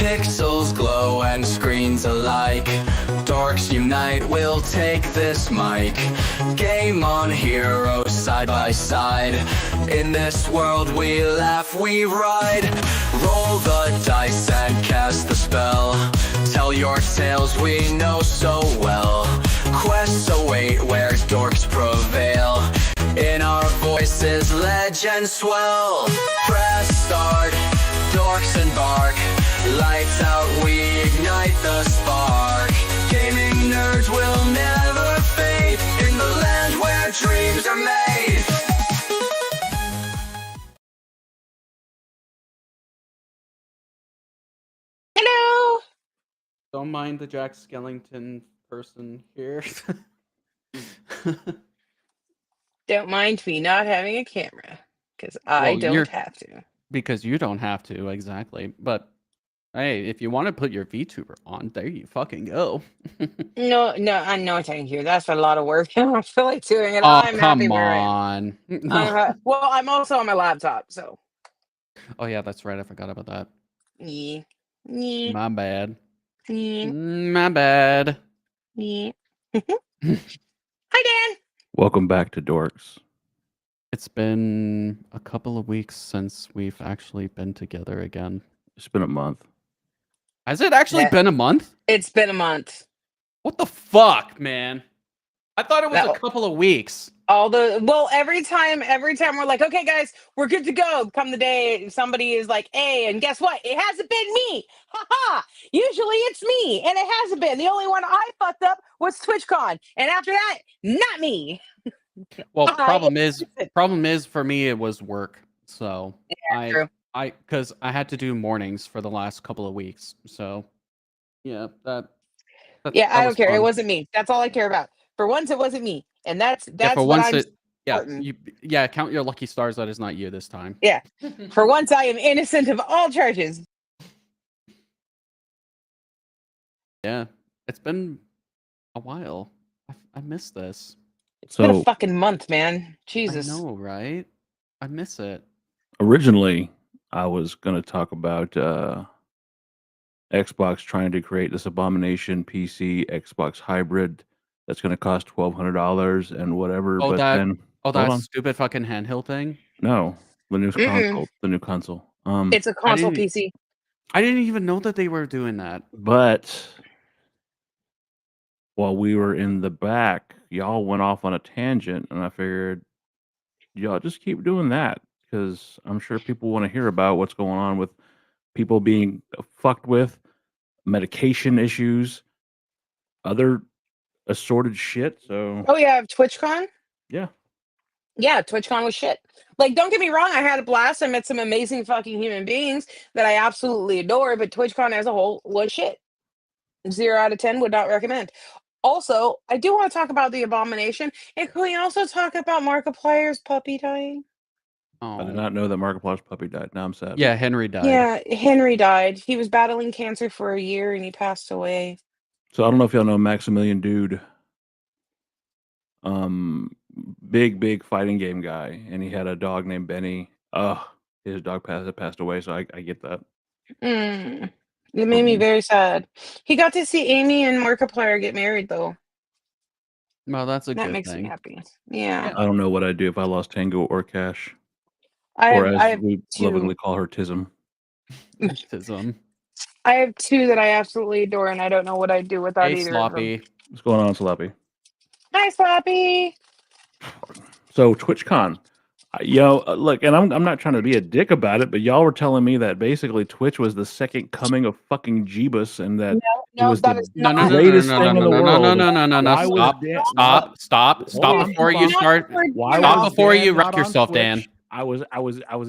Pixels glow and screens alike. Dorks unite, we'll take this mic. Game on, heroes side by side. In this world we laugh, we ride. Roll the dice and cast the spell. Tell your tales we know so well. Quests await where dorks prevail. In our voices legends swell. Press start, dorks embark. Lights out, we ignite the spark. Gaming nerds will never fade in the land where dreams are made. Hello. Don't mind the Jack Skellington person here. Don't mind me not having a camera, because I Well, don't have to. Because you don't have to, exactly. But hey, if you want to put your VTuber on, there you fucking go. No, I know thank you. That's a lot of work. I don't feel like doing it. Oh, I'm come happy where I am. on. Well, I'm also on my laptop, so. Oh yeah, that's right. I forgot about that. Yeah. My bad. Yeah. My bad. Yeah. Hi, Dan. Welcome back to Dorks. It's been a couple of weeks since we've actually been together again. It's been a month. Has it actually been a month? It's been a month. What the fuck, man? I thought it was a couple of weeks. Every time we're like, okay, guys, we're good to go. Come the day somebody is like, hey, and guess what? It hasn't been me. Ha. Usually it's me, and it hasn't been. The only one I fucked up was TwitchCon, and after that, not me. Well, problem is for me it was work. So yeah, true. Because I had to do mornings for the last couple of weeks. So yeah, that I don't care. Fun. It wasn't me. That's all I care about. For once, it wasn't me, and that's for what once I'm. Count your lucky stars that is not you this time. Yeah, for once I am innocent of all charges. Yeah, it's been a while. I miss this. It's been a fucking month, man. Jesus. I know, right? I miss it. Originally, I was going to talk about Xbox trying to create this abomination PC Xbox hybrid that's going to cost $1,200 and whatever. That stupid fucking handheld thing. No, the new console. The new console. It's a console PC. I didn't even know that they were doing that. But while we were in the back, y'all went off on a tangent, and I figured y'all just keep doing that because I'm sure people want to hear about what's going on with people being fucked with, medication issues, other assorted shit. So TwitchCon. Yeah, TwitchCon was shit. Like, don't get me wrong, I had a blast. I met some amazing fucking human beings that I absolutely adore, but TwitchCon as a whole was shit. 0 out of 10, would not recommend. Also, I do want to talk about the abomination. And can we also talk about Markiplier's puppy dying? Oh. I did not know that Markiplier's puppy died. Now I'm sad. Yeah, Henry died. Yeah, Henry died. He was battling cancer for a year and he passed away. So I don't know if y'all know Maximilian Dude. Big fighting game guy, and he had a dog named Benny. His dog passed away, so I get that. It made me very sad. He got to see Amy and Markiplier get married, though. Well, that's that makes thing. me happy. Yeah. I don't know what I'd do if I lost Tango or Cash, I have we lovingly call her Tism. Tism. I have two that I absolutely adore, and I don't know what I'd do without either Sloppy. of them. What's going on, Sloppy? Hi, Sloppy. So TwitchCon, look, and I'm not trying to be a dick about it, but y'all were telling me that basically Twitch was the second coming of fucking Jeebus, and that it was the greatest thing in the world. No. Stop before you start. Stop before you wreck yourself, Dan. I was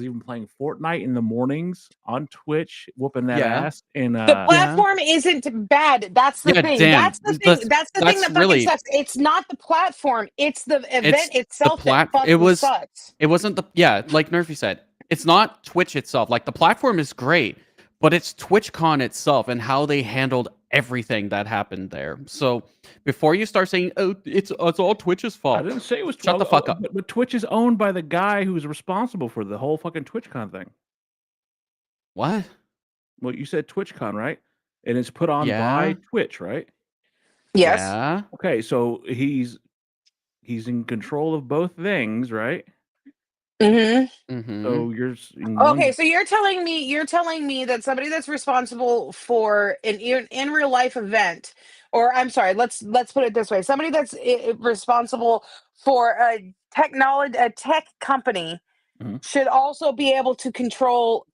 even playing Fortnite in the mornings on Twitch, whooping that ass. And the platform isn't bad. That's the thing. Dan, that's the thing. That's the thing that fucking sucks. It's not the platform. It's the event itself that fucking sucks. It wasn't like Nerfy said. It's not Twitch itself. Like, the platform is great, but it's TwitchCon itself and how they handled everything that happened there. So before you start saying, "Oh, it's all Twitch's fault," I didn't say it was. Shut the fuck up. But Twitch is owned by the guy who's responsible for the whole fucking TwitchCon thing. What? Well, you said TwitchCon, right? And it's put on by Yeah. Twitch, right? Yes. Yeah. Okay, so he's in control of both things, right? Mm-hmm. Mm-hmm. So you're in Okay, one. so you're telling me that somebody that's responsible for an in real life event, or I'm sorry, let's put it this way: somebody that's responsible for a tech company Mhm. should also be able to control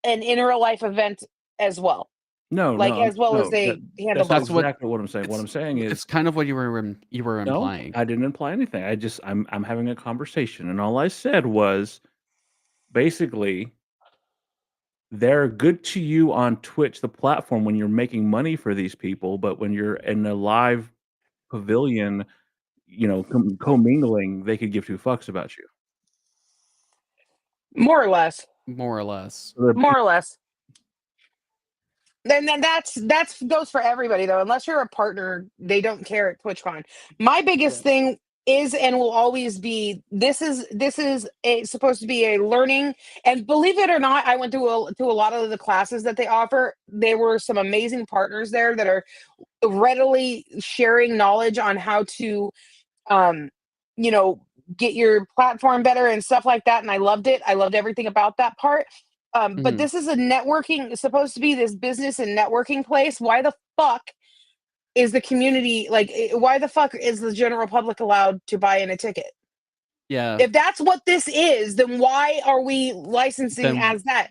an in real life event as well, No, like no, as well as no. they handle That's not both. That's what exactly what I'm saying. What I'm saying is it's kind of what you were no, implying. I didn't imply anything. I'm having a conversation, and all I said was basically they're good to you on Twitch, the platform, when you're making money for these people, but when you're in a live pavilion, commingling, they could give two fucks about you. More or less. More or less. So they're More or less. Then that's goes for everybody though. Unless you're a partner, they don't care at TwitchCon. My Yeah. biggest thing is and will always be supposed to be a learning, and believe it or not, I went to a lot of the classes that they offer. There were some amazing partners there that are readily sharing knowledge on how to um you know get your platform better and stuff like that, and I loved it. I loved everything about that part. But Mm-hmm. this is a networking, it's supposed to be this business and networking place. Why the fuck is the community like why the fuck is the general public allowed to buy in a ticket? Yeah. If that's what this is, then why are we licensing Then as that?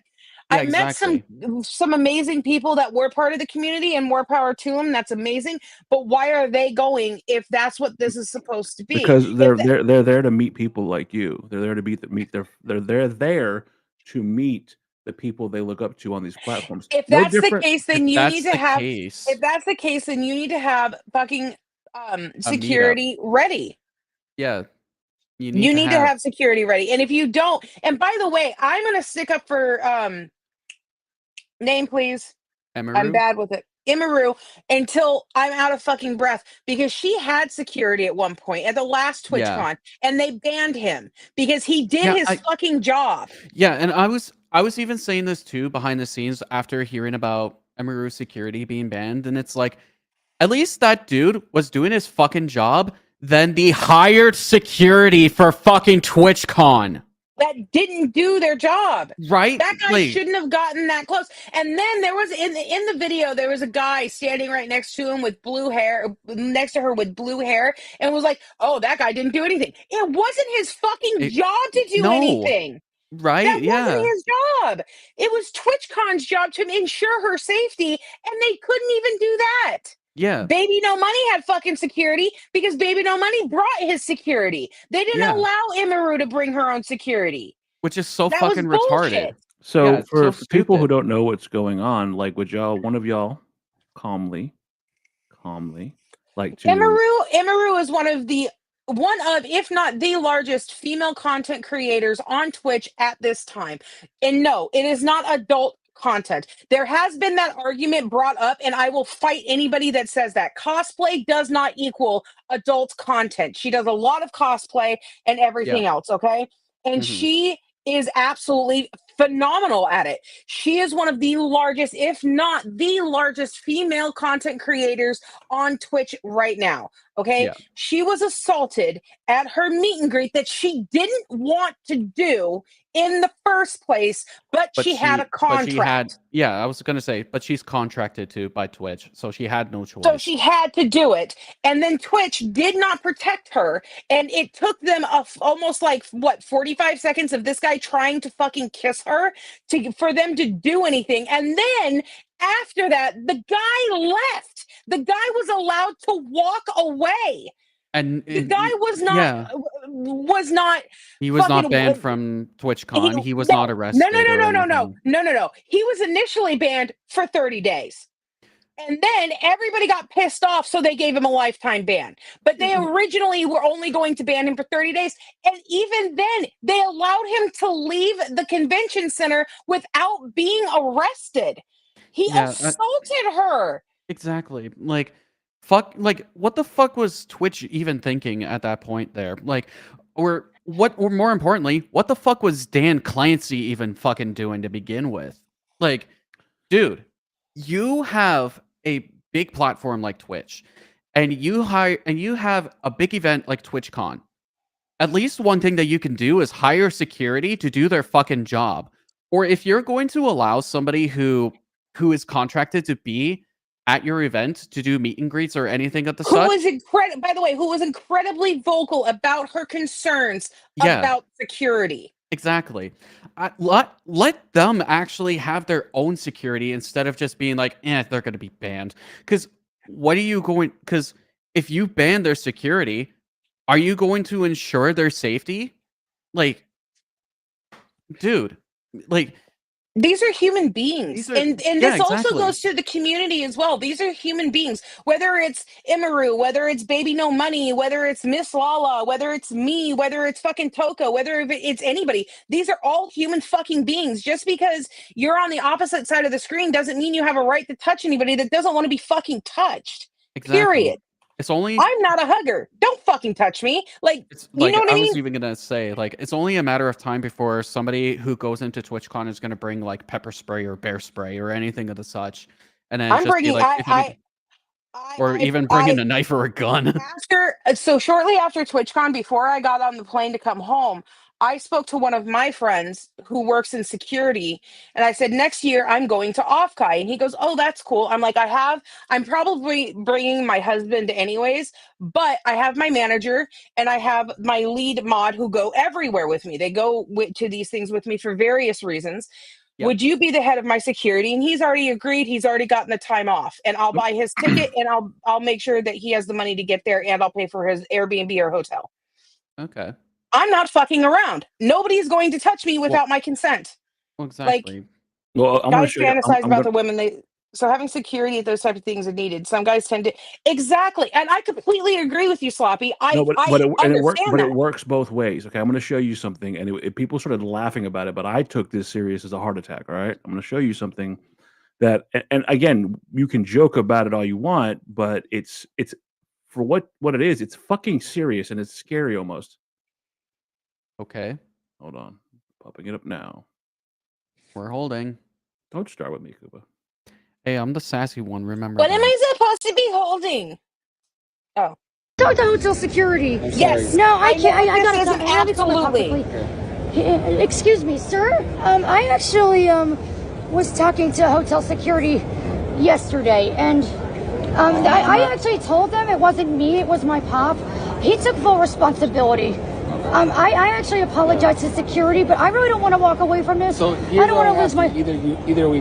yeah, I met exactly. some amazing people that were part of the community, and more power to them. That's amazing. But why are they going if that's what this is supposed to be? because they're there to meet people like you. They're there to meet their they're there to meet the people they look up to on these platforms. If No that's the different. case, If then you need that's to the have case, if that's the case, then you need to have fucking a meetup. security ready. Yeah. You need You to need to have have security ready. And if you don't, and by the way, I'm gonna stick up for name please. I'm Emiru. bad with it. Imaru until I'm out of fucking breath because she had security at one point at the last Yeah. TwitchCon and they banned him because he did Yeah, his fucking job. and I was even saying this too behind the scenes after hearing about Emiru security being banned, and it's like at least that dude was doing his fucking job than the hired security for fucking TwitchCon. That didn't do their job. Right? That guy Like shouldn't have gotten that close. And then there was in the video there was a guy standing right next to him with blue hair, next to her with blue hair, and was like, "Oh, that guy didn't do anything." It wasn't his fucking it, job to do no. anything. Right? That wasn't Yeah. his job. It was TwitchCon's job to ensure her safety, and they couldn't even do that. Yeah. Baby No Money had fucking security because Baby No Money brought his security. They didn't Yeah. allow Imaru to bring her own security. Which is so That was fucking retarded. bullshit. Yeah, So it's so for people who stupid. don't know what's going on, like would one of y'all calmly, like to Imaru is one of, if not the largest female content creators on Twitch at this time. And no, it is not adult content. There has been that argument brought up, and I will fight anybody that says that. Cosplay does not equal adult content. She does a lot of cosplay and Yeah. everything else, okay? And Mhm. she is absolutely phenomenal at it. She is one of the largest, if not the largest, female content creators on Twitch right now. Okay. Yeah. She was assaulted at her meet and greet that she didn't want to do in the first place, but she had a But she had contract. yeah, I was gonna say, but she's contracted to by Twitch, so she had no So choice. she had to do it. And then Twitch did not protect her. And it took them almost like, what, 45 seconds of this guy trying to fucking kiss her for them to do anything. And then after that, the guy left. The guy was allowed to walk away. And The guy yeah, was not he was not fucking banned from he TwitchCon. He was not no no no arrested no or no no no anything. no no no. He was initially banned for 30 days. And then everybody got pissed off, so they gave him a lifetime ban. But they originally were only going to ban him for 30 days. And even then, they allowed him to leave the convention center without being arrested. He Yeah, assaulted her. exactly. Like fuck like what the fuck was Twitch even thinking at that point there? Like or more importantly, what the fuck was Dan Clancy even fucking doing to begin with? Like dude, you have a big platform like Twitch, and you have a big event like TwitchCon. At least one thing that you can do is hire security to do their fucking job. Or if you're going to allow somebody who is contracted to be at your event to do meet and greets or anything of the Who such, was by the way, who was incredibly vocal about her concerns yeah, about security. exactly. Let them actually have their own security instead of just being like, they're going to be banned. Because Because if you ban their security, are you going to ensure their safety? Like, dude, like These are human beings. these are And yeah, this also exactly, goes to the community as well. These are human beings. Whether it's Imaru, whether it's Baby No Money, whether it's Miss Lala, whether it's me, whether it's fucking Toko, whether it's anybody. These are all human fucking beings. Just because you're on the opposite side of the screen doesn't mean you have a right to touch anybody that doesn't want to be fucking touched. exactly. Period. It's only I'm not a hugger. Don't fucking touch me. Like, It's you know like what I I was mean? even gonna say, like, it's only a matter of time before somebody who goes into TwitchCon is gonna bring like pepper spray or bear spray or anything of the such, and then I'm just be bringing like, if you need, or even bringing a knife or a gun. so shortly after TwitchCon, before I got on the plane to come home, I spoke to one of my friends who works in security, and I said, next year I'm going to Offkai. And he goes, oh, that's cool. I'm like, I'm probably bringing my husband anyways, but I have my manager and I have my lead mod who go everywhere with me. They go to these things with me for various reasons. Yep. Would you be the head of my security? And he's already agreed. He's already gotten the time off, and I'll buy his ticket, and I'll make sure that he has the money to get there, and I'll pay for his Airbnb or hotel. Okay. I'm not fucking around. Nobody's going to touch me without my consent. Well, exactly. Well, I'm going to Guys show you. fantasize I'm about gonna, the women so having security at those type of things are needed. Some guys tend to exactly, and I completely agree with you, Sloppy. I understand but it that. works both ways. Okay, I'm going to show you something, and people started laughing about it, but I took this serious as a heart attack. All right, I'm going to show you something that, and again, you can joke about it all you want, but it's for what it is. It's fucking serious, and it's scary almost. Okay. Hold on, popping it up now. We're holding. Don't start with me, Kuba. Hey, I'm the sassy one. Remember What that. am I supposed to be holding? Oh. Talk to hotel security. Yes. No, I can't. I gotta this talk. isn't Let me talk absolutely. quickly. Excuse me, sir. I actually was talking to hotel security yesterday, and I actually told them it wasn't me. It was my pop. He took full responsibility. I actually apologize to security, but I really don't want to walk away from this. So I don't want to lose my. Either we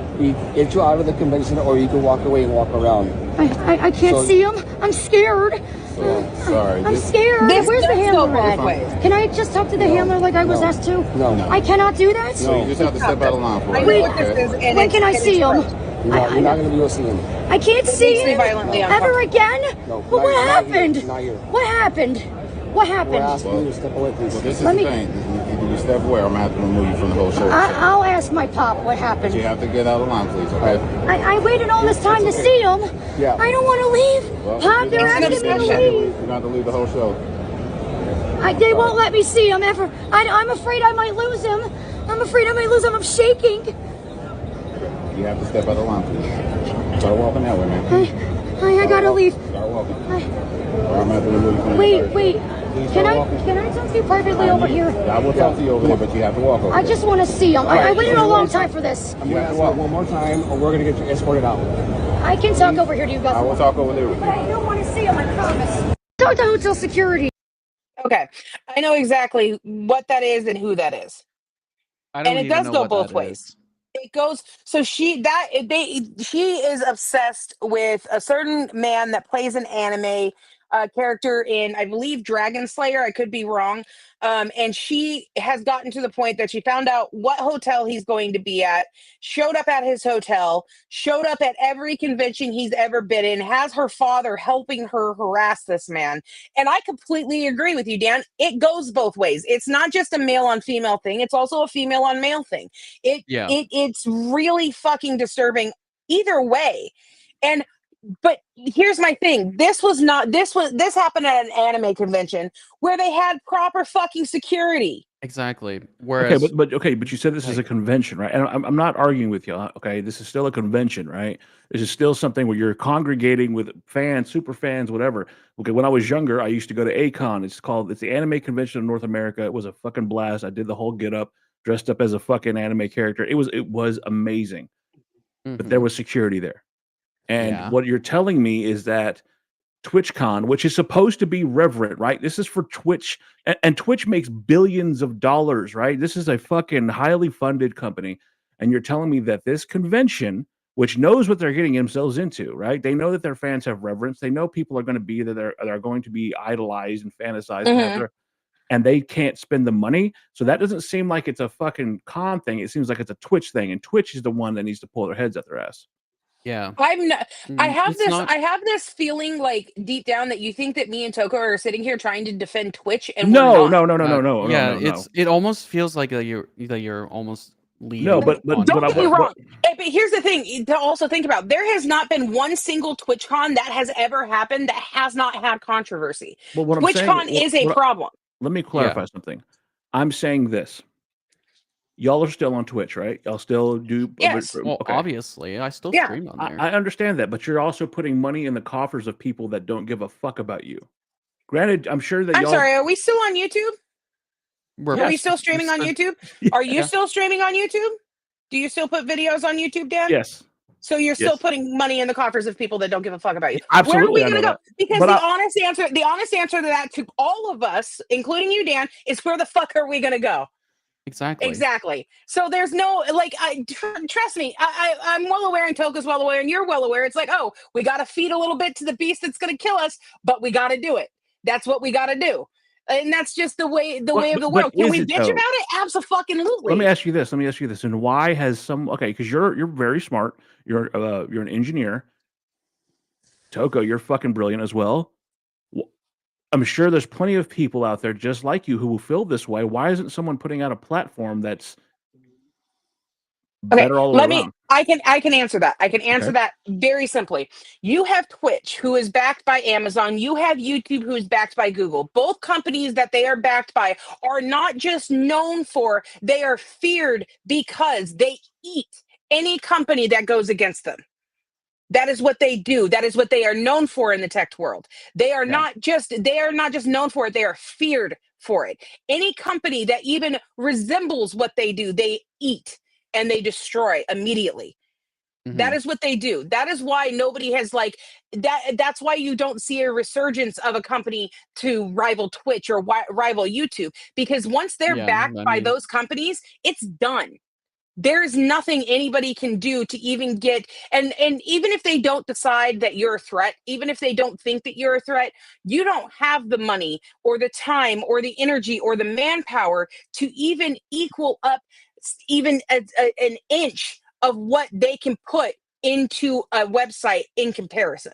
get you out of the convention, or you can walk away and walk around. I can't see him. I'm scared. Sorry. I'm scared. This Where's the does go handler both at? ways. Can I just talk to the handler like I was asked to? No. I cannot do that? No, you just have to step out of line for I it. know what this is, and When can I see him? You're not going to be able to see him. I can't see makes me him violently ever uncomfortable. again? No, But what not here. happened? Not here. What happened? What We're happened? asking you to step away, please. This is Let the me- thing. Either you step away or I'm going to have to remove you from the whole show. I'll ask my pop what happened. You have to get out of line, please, okay? I waited all this time to see him. Yeah. I don't want to leave. Well, Pop, they're It's an asking me to obsession. leave. You're going to have to leave the whole show. They won't let me see him ever. I'm afraid I might lose him. I'm shaking. You have to step out of line, please. Start walking that way, man. I gotta leave. Start walking. Or I'm going to have to remove you from the Wait. Please Can start walking. I talk to you privately over here? I will talk to you over there, but you have to walk over I there. just want to see him. I waited a long time for this. I'm going to ask you one more time, or we're going to get you escorted out. I can talk over here to you guys. I will talk over there with But you. I don't want to see him, I promise. Talk to hotel security. Okay. I know exactly what that is and who that is. I don't And it even does know go what both that ways. is. It goes so she is obsessed with a certain man that plays an anime character in, I believe, Dragon Slayer. I could be wrong. And she has gotten to the point that she found out what hotel he's going to be at, showed up at his hotel, showed up at every convention he's ever been in, has her father helping her harass this man. And I completely agree with you, Dan. It goes both ways. It's not just a male on female thing. It's also a female on male thing. Yeah. It's really fucking disturbing either way. But here's my thing. This happened at an anime convention where they had proper fucking security. Exactly. Okay, Whereas, but you said this is a convention, right? And I'm not arguing with you. Okay, this is still a convention, right? This is still something where you're congregating with fans, super fans, whatever. Okay, when I was younger, I used to go to ACON. It's the Anime Convention of North America. It was a fucking blast. I did the whole get up, dressed up as a fucking anime character. It was amazing. But there Mhm. was security there. And Yeah. what you're telling me is that TwitchCon, which is supposed to be reverent, right? This is for Twitch, and Twitch makes billions of dollars, right? This is a fucking highly funded company, and you're telling me that this convention, which knows what they're getting themselves into, right? They know that their fans have reverence. They know people are going to be there, that are going to be idolized and fantasized and have Mhm. their, and they can't spend the money. So that doesn't seem like it's a fucking con thing. It seems like it's a Twitch thing, and Twitch is the one that needs to pull their heads out their ass. Yeah. I'm not, It's not. I have this feeling like deep down that you think that me and Toko are sitting here trying to defend Twitch and we're No, not. no, no, no, no, no, no, Yeah. no, no. It almost feels like you're almost No, leading but on Don't I get me that. wrong. But here's the thing to also think about. There has not been one single TwitchCon that has ever happened that has not had controversy. Well, what I'm saying, TwitchCon is a problem. let me Yeah. clarify something. I'm saying this. Y'all are still on Twitch, right? Y'all still do. Yes. Well, Okay. obviously, I still Yeah. stream on there. I understand that, but you're also putting money in the coffers of people that don't give a fuck about you. Granted, I'm sure that I'm y'all. sorry, are we still on YouTube? We're Are we Yes. still streaming on YouTube? Yeah. Are you Yeah. still streaming on YouTube? Do you still put videos on YouTube, Dan? Yes. So you're still Yes. putting money in the coffers of people that don't give a fuck about you. Where are Absolutely, we I going know to go? that. Because But the honest answer to that to all of us, including you, Dan, is where the fuck are we going to go? Exactly. Exactly. So there's no like, trust me, I'm well aware, and Toka's well aware, and you're well aware. It's like, oh, we got to feed a little bit to the beast that's going to kill us, but we got to do it. That's what we got to do, and that's just the way of the but world. Can is we it bitch though? about it? Absolutely. Let me ask you this. And why has some? Okay, because you're very smart. You're an engineer. Toko, you're fucking brilliant as well. I'm sure there's plenty of people out there just like you who will feel this way. Why isn't someone putting out a platform that's Okay, better all the way around? I can answer that. I can answer Okay. that very simply. You have Twitch, who is backed by Amazon. You have YouTube, who is backed by Google. Both companies that they are backed by are not just known for, they are feared because they eat any company that goes against them. That is what they do. That is what they are known for in the tech world. They are Yeah. not just known for it, they are feared for it. Any company that even resembles what they do, they eat and they destroy immediately. That Mhm. is what they do. That is why nobody has like that. That's why you don't see a resurgence of a company to rival Twitch or rival YouTube, because once they're Yeah. backed I by mean, those companies, it's done. There's nothing anybody can do to even get, and even if they don't decide that you're a threat, even if they don't think that you're a threat, you don't have the money or the time or the energy or the manpower to even equal up even an inch of what they can put into a website in comparison.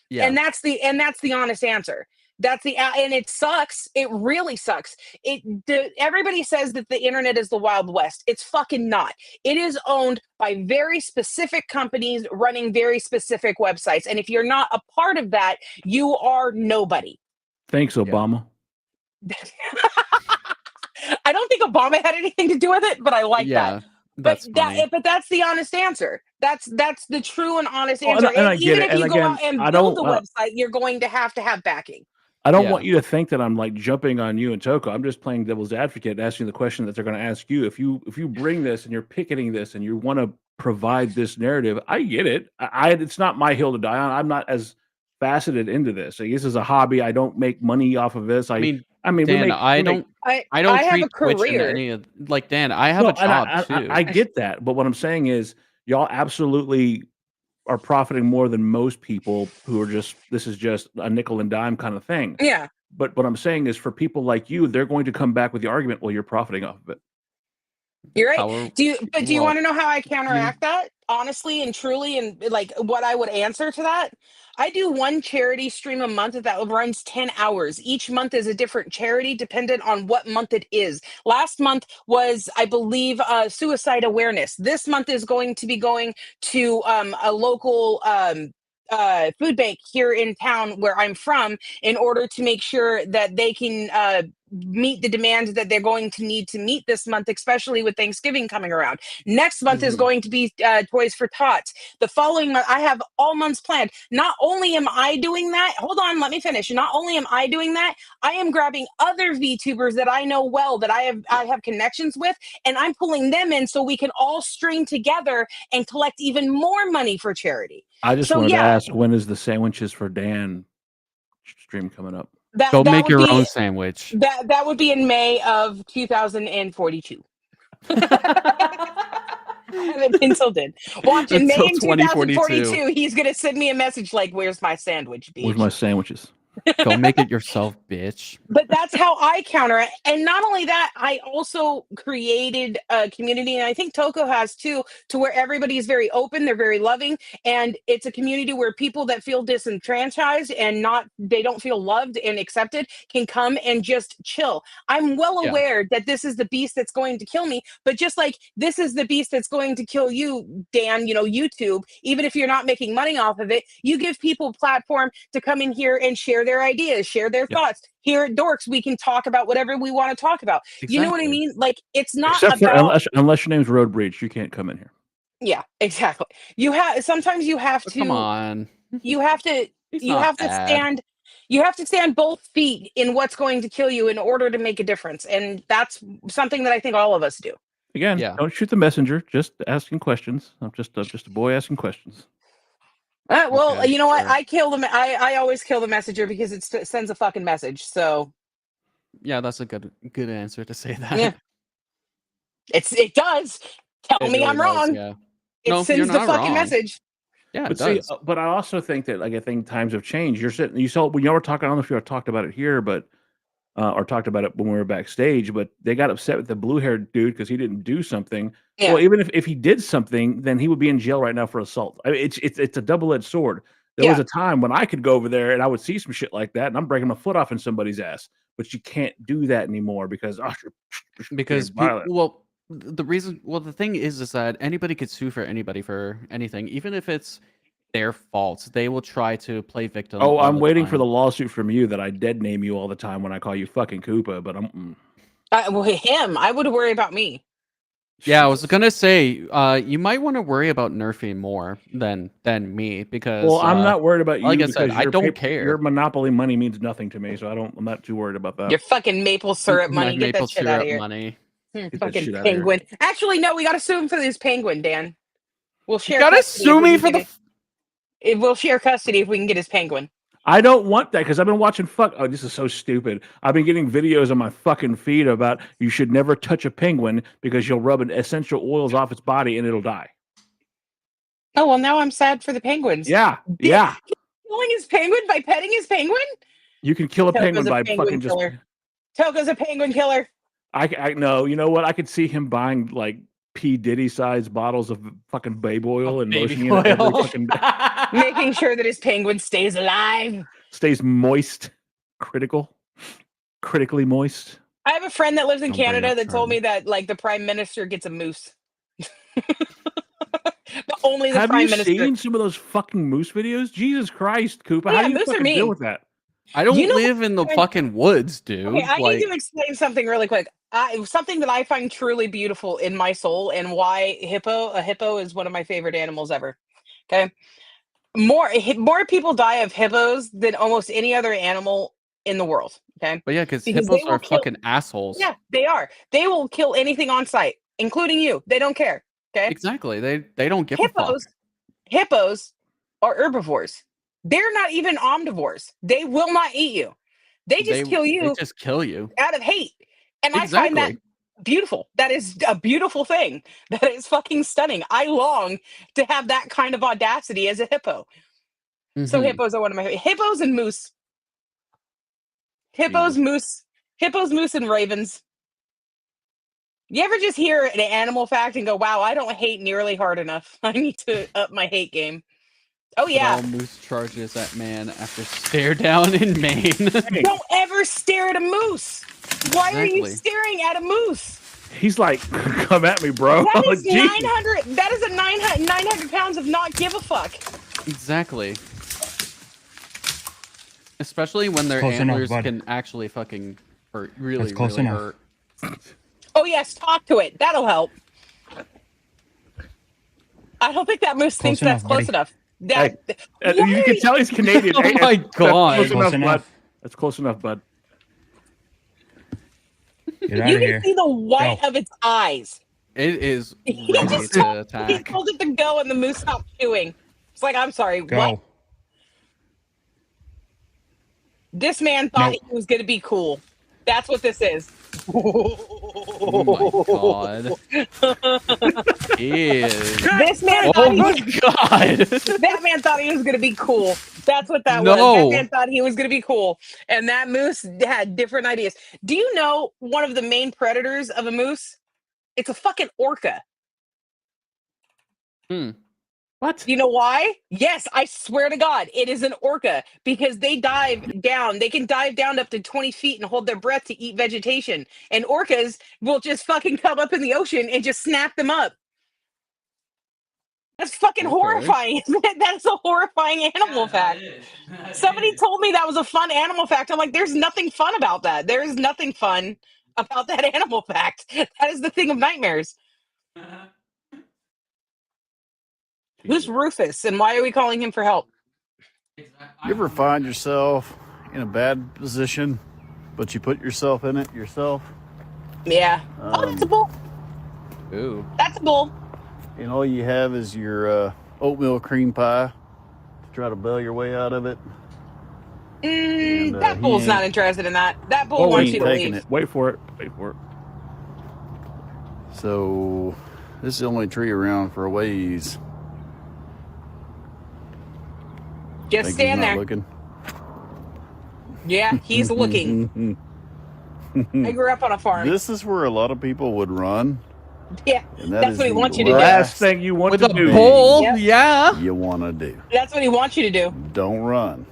yeah. And that's the honest answer. That's the and it sucks. It really sucks. Everybody says that the internet is the Wild West. It's fucking not. It is owned by very specific companies running very specific websites. And if you're not a part of that, you are nobody. Thanks, Obama. I don't think Obama had anything to do with it, but I like that. Yeah. That's funny. But that's the honest answer. That's the true and honest Oh, answer. and I get Even it. if And you go again, out and I build don't. the website, you're going to have backing. I don't Yeah. want you to think that I'm like jumping on you and Toko. I'm just playing devil's advocate, asking the question that they're going to ask you. If you bring this and you're picketing this and you want to provide this narrative, I get it. It's not my hill to die on. I'm not as faceted into this. Like, this is a hobby. I don't make money off of this. I mean, we Dan, make. I we make- don't. I I don't have treat a Twitch in career. any of like Dan. I have No, a job and too. I get that, but what I'm saying is, y'all absolutely are profiting more than most people who are just. This is just a nickel and dime kind of thing. Yeah. But what I'm saying is, for people like you, they're going to come back with the argument, well, you're profiting off of it. You're right. How- Do you well, want to know how I counteract that? Honestly and truly, and like what I would answer to that? I do one charity stream a month that runs 10 hours. Each month is a different charity dependent on what month it is. Last month was, I believe, suicide awareness. This month is going to be going to a local food bank here in town where I'm from, in order to make sure that they can meet the demands that they're going to need to meet this month, especially with Thanksgiving coming around. Next month is going to be Toys for Tots. The following month, I have all months planned. Not only am I doing that, hold on, let me finish. Not only am I doing that, I am grabbing other VTubers that I know well, that I have connections with, and I'm pulling them in so we can all string together and collect even more money for charity. I just wanted to ask, when is the sandwiches for Dan stream coming up? Go make would your be, own sandwich. That would be in May of 2042. I haven't penciled in. Watch in May Until in 2042, he's gonna send me a message like, "Where's my sandwich, bitch?" Where's my sandwiches? Go make it yourself, bitch. But that's how I counter it. And not only that, I also created a community, and I think Toko has too, to where everybody is very open, they're very loving, and it's a community where people that feel disenfranchised and they don't feel loved and accepted can come and just chill. I'm well aware that this is the beast that's going to kill me, but just like this is the beast that's going to kill you, Dan, YouTube, even if you're not making money off of it, you give people a platform to come in here and share their ideas, share their thoughts. Here at Dorks, we can talk about whatever we want to talk about. Exactly. You know what I mean? Like, it's not about... unless your name's Road Breach, you can't come in here. Yeah, exactly. Sometimes you have to... Come on. You have to stand both feet in what's going to kill you in order to make a difference. And that's something that I think all of us do. Again, don't shoot the messenger, just asking questions. I'm just a boy asking questions. Well, okay, you know what? I kill them. I always kill the messenger because it sends a fucking message. So, yeah, that's a good answer to say that. Yeah, it does. Tell me I'm wrong. Yeah. It sends the fucking message. Yeah, but see, but I also think that I think times have changed. You saw when you were talking. I don't know if you talked about it here, but or talked about it when we were backstage. But they got upset with the blue-haired dude because he didn't do something. Yeah. Well, even if he did something, then he would be in jail right now for assault. I mean, it's a double-edged sword. There was a time when I could go over there and I would see some shit like that, and I'm breaking my foot off in somebody's ass. But you can't do that anymore because the thing is that anybody could sue for anybody for anything, even if it's their faults. They will try to play victim. Oh, I'm waiting for the lawsuit from you that I dead name you all the time when I call you fucking Koopa. But him. I would worry about me. Yeah, I was gonna say, you might want to worry about Nerfy more than me because. Well, I'm not worried about you. Like I said, I don't care. Your Monopoly money means nothing to me, so I'm not too worried about that. Your fucking maple syrup money. Get maple that shit out of here. Money. Fucking penguin. Actually, no, we gotta sue him for this penguin, Dan. We'll share. You gotta sue me for the. We'll share custody if we can get his penguin. I don't want that because I've been watching Oh, this is so stupid. I've been getting videos on my fucking feed about you should never touch a penguin because you'll rub essential oils off its body and it'll die. Oh, well, now I'm sad for the penguins. Yeah. Killing his penguin by petting his penguin? You can kill a penguin by fucking killer. Toko's a penguin killer. I know. You know what? I could see him buying like P. Diddy sized bottles of fucking babe oil and lotioning it every fucking day. Making sure that his penguin stays alive. Stays moist. Critically moist. I have a friend that lives in Canada that told me that like the prime minister gets a moose. But only the prime minister. Have you seen some of those fucking moose videos? Jesus Christ, Koopa. Yeah, how do you fucking deal with that? I don't live in the fucking woods, dude. Okay, I need to explain something really quick. Something that I find truly beautiful in my soul and why a hippo is one of my favorite animals ever. Okay. More people die of hippos than almost any other animal in the world. Okay. But yeah, because hippos are fucking assholes. Yeah, they are. They will kill anything on sight, including you. They don't care. Okay. Exactly. They don't give a fuck. Hippos are herbivores. They're not even omnivores. They will not eat you. They kill you. They just kill you out of hate. And I find that beautiful. That is a beautiful thing. That is fucking stunning. I long to have that kind of audacity as a hippo. Mm-hmm. So hippos are one of my hippos and moose. Hippos, moose, and ravens. You ever just hear an animal fact and go, wow, I don't hate nearly hard enough. I need to up my hate game. Oh, yeah. All moose charges at man after stare down in Maine. Don't ever stare at a moose. Why are you staring at a moose? He's like, come at me, bro. That is 900. That is a 900 pounds of not give a fuck. Exactly. Especially when their antlers can actually fucking hurt. Really, That's close really enough. hurt. Oh yes, talk to it. That'll help. I don't think that moose Close thinks that's enough, close buddy. enough. Hey, That you can tell he's Canadian. Oh Hey, my that's God. close Close enough, bud. enough. That's close enough, bud. Get out you of can here. see the white Go. of its eyes. It is He ready just to he attack. told it to go, and the moose stopped chewing. It's like, I'm sorry, Go. what? This man thought Nope. he was going to be cool. That's what this is. Oh my God. Ew. This man Oh thought he my was, God. that man thought he was going to be cool. That's what that was. No. That man thought he was going to be cool, and that moose had different ideas. Do you know one of the main predators of a moose? It's a fucking orca. What? You know why? Yes, I swear to God, it is an orca because they dive down. They can dive down up to 20 feet and hold their breath to eat vegetation. And orcas will just fucking come up in the ocean and just snap them up. That's fucking Okay. horrifying. That is a horrifying animal fact. Somebody told me that was a fun animal fact. I'm like, there's nothing fun about that. There is nothing fun about that animal fact. That is the thing of nightmares. Who's Rufus and why are we calling him for help? You ever find yourself in a bad position, but you put yourself in it yourself? Yeah. Oh, that's a bull. Ooh. That's a bull. And all you have is your oatmeal cream pie to try to bail your way out of it? And, That he bull's not ain't- interested in that. That bull Oh, wants he you ain't to taking leave. it. Wait for it. Wait for it. So this is the only tree around for a ways. Just Think he's stand not there. looking? Yeah, he's looking. I grew up on a farm. This is where a lot of people would run. Yeah, And that that's is what he the wants you to do. Last thing you want With to a do. bull? Yep. Yeah. you want to do. That's what he wants you to do. Don't run.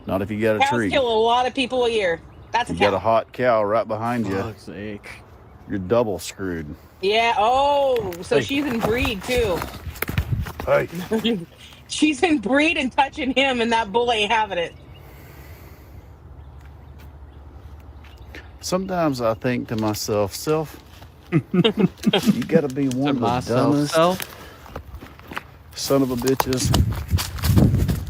Not if you got a Cows tree. kill a lot of people a year. That's a You got a cow. hot cow right behind you. Fuck's sake. You're double screwed. Yeah. Oh, so Hey. she's in breed too. Hey. She's in breed and touching him, and that bull ain't having it. Sometimes I think to myself, self, you gotta be one of the Myself, dumbest son of a bitches.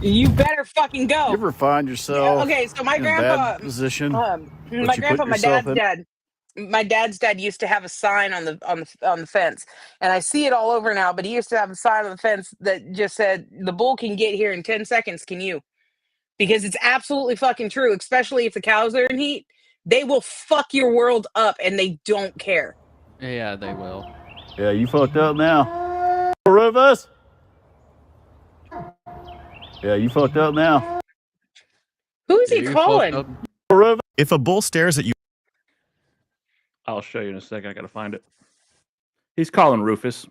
You better fucking go. You ever find yourself Okay, so my in a grandpa, bad position? my you grandpa, put my yourself dad's in? dad. My dad's dad used to have a sign on the fence, and I see it all over now. But he used to have a sign on the fence that just said, "The bull can get here in 10 seconds. Can you?" Because it's absolutely fucking true. Especially if the cows are in heat, they will fuck your world up, and they don't care. Yeah, they will. Yeah, you fucked up now. Rufus? Yeah, you fucked up now. Who is he You fucked calling? up. Rufus? If a bull stares at you, I'll show you in a second. I gotta find it. He's calling Rufus.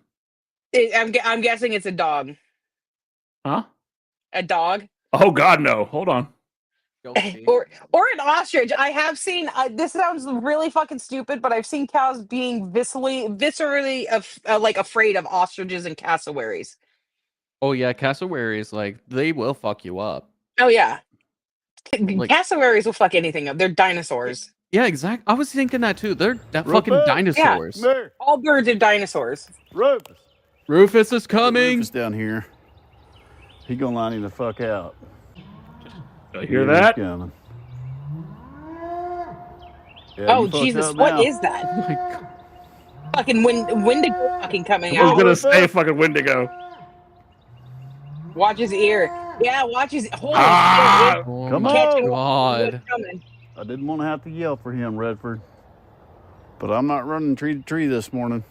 I'm guessing it's a dog. Huh? A dog. Oh God, no. Hold on. Go see. or an ostrich. I have seen. This sounds really fucking stupid, but I've seen cows being viscerally like afraid of ostriches and cassowaries. Oh yeah, cassowaries, like they will fuck you up. Oh yeah, Like- cassowaries will fuck anything up. They're dinosaurs. Yeah, exactly. I was thinking that too. They're Rufus? fucking Yeah. dinosaurs. Come here. All birds are dinosaurs. Rufus. Rufus is coming. Rufus down here. He gonna line you the fuck out. You hear Yeah, he's that? coming. Yeah, Oh you fucked Jesus, up what now. is that? Oh my God. Fucking Wendigo fucking coming I was out. gonna say fucking Wendigo. Watch his ear. Yeah, watch his. Holy Ah! shit! Oh Come my Catching God. what's coming. I didn't want to have to yell for him, Redford. But I'm not running tree to tree this morning.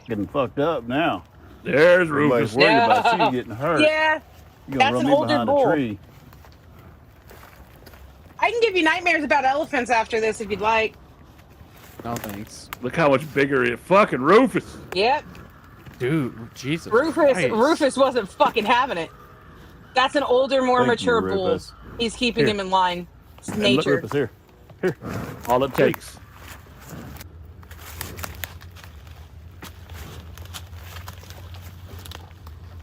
Getting fucked up now. There's Everybody's Rufus. worried about No. you getting hurt. Yeah, You're that's gonna run an me older behind bull. a tree. I can give you nightmares about elephants after this if you'd like. No thanks. Look how much bigger he is. Fucking Rufus. Yep. Dude, Jesus. Rufus Christ. Rufus wasn't fucking having it. That's an older, more Thank mature you, bull. Rufus. He's keeping Here. him in line. It's And look, nature. Rufus, here. Here. All it takes.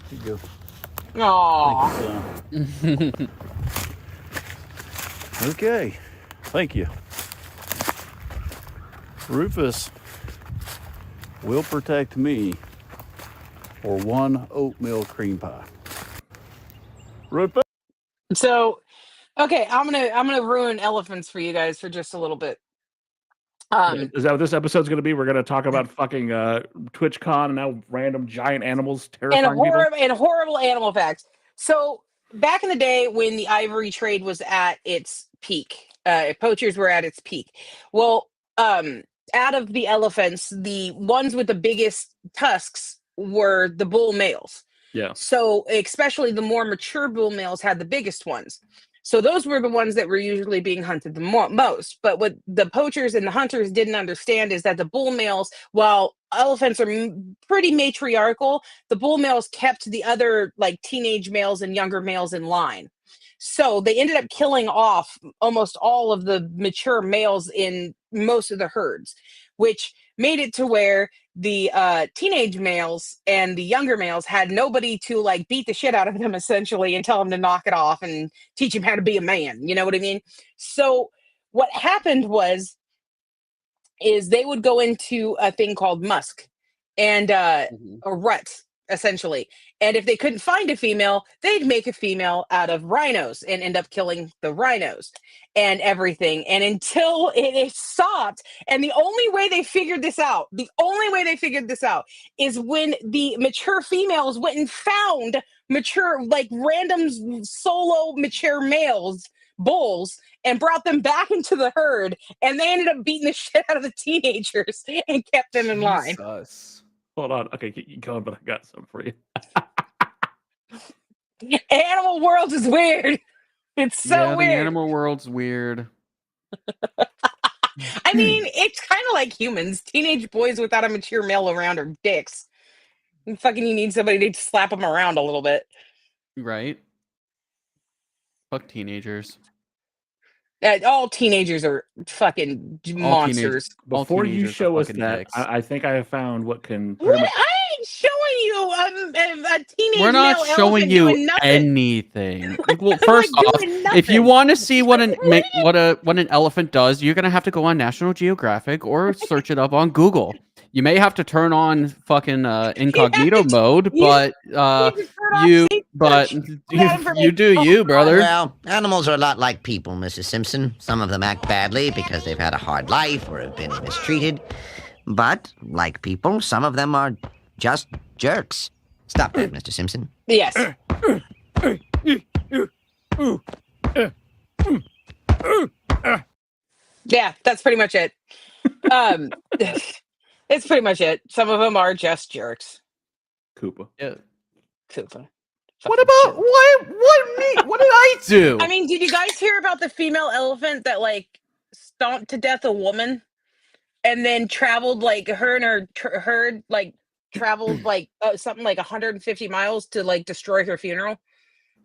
Here you go. Aww. Thank you, son. Okay, thank you. Rufus will protect me for one oatmeal cream pie. Rufus? So, okay, I'm gonna ruin elephants for you guys for just a little bit. Is that what this episode's going to be? We're going to talk about fucking TwitchCon and how random giant animals terrifying people. And horrible animal facts. So back in the day when the ivory trade was at its peak, poachers were at its peak. Well, out of the elephants, the ones with the biggest tusks were the bull males. Yeah. So especially the more mature bull males had the biggest ones. So those were the ones that were usually being hunted the most. But what the poachers and the hunters didn't understand is that the bull males, while elephants are pretty matriarchal, the bull males kept the other like teenage males and younger males in line. So they ended up killing off almost all of the mature males in most of the herds, which made it to where the teenage males and the younger males had nobody to like beat the shit out of them essentially and tell them to knock it off and teach them how to be a man. You know what I mean? So what happened is they would go into a thing called musk and a rut essentially. And if they couldn't find a female, they'd make a female out of rhinos and end up killing the rhinos and everything. And until it stopped, and the only way they figured this out is when the mature females went and found mature, like random solo mature males, bulls, and brought them back into the herd, and they ended up beating the shit out of the teenagers and kept them in line. Hold on. Okay, keep going, but I got something for you. Animal world is weird. It's so weird. The animal world's weird. I mean, it's kind of like humans. Teenage boys without a mature male around are dicks. You need somebody to slap them around a little bit. Right? Fuck teenagers. All teenagers are fucking monsters. Before you show us that, I think I have found what can... What? I ain't showing you a teenage We're not male showing elephant you doing anything. Well, first off, if you want to see what an elephant does, you're gonna have to go on National Geographic or search it up on Google. You may have to turn on fucking incognito mode, but you do you, brother. Well, animals are a lot like people, Mrs. Simpson. Some of them act badly because they've had a hard life or have been mistreated. But, like people, some of them are just jerks. Stop that, Mr. Simpson. Yes. Yeah, that's pretty much it. It's pretty much it. Some of them are just jerks. Koopa. Yeah. Koopa. What about what did I do? I mean, did you guys hear about the female elephant that like stomped to death a woman and then traveled like her and her herd like traveled like something like 150 miles to like destroy her funeral?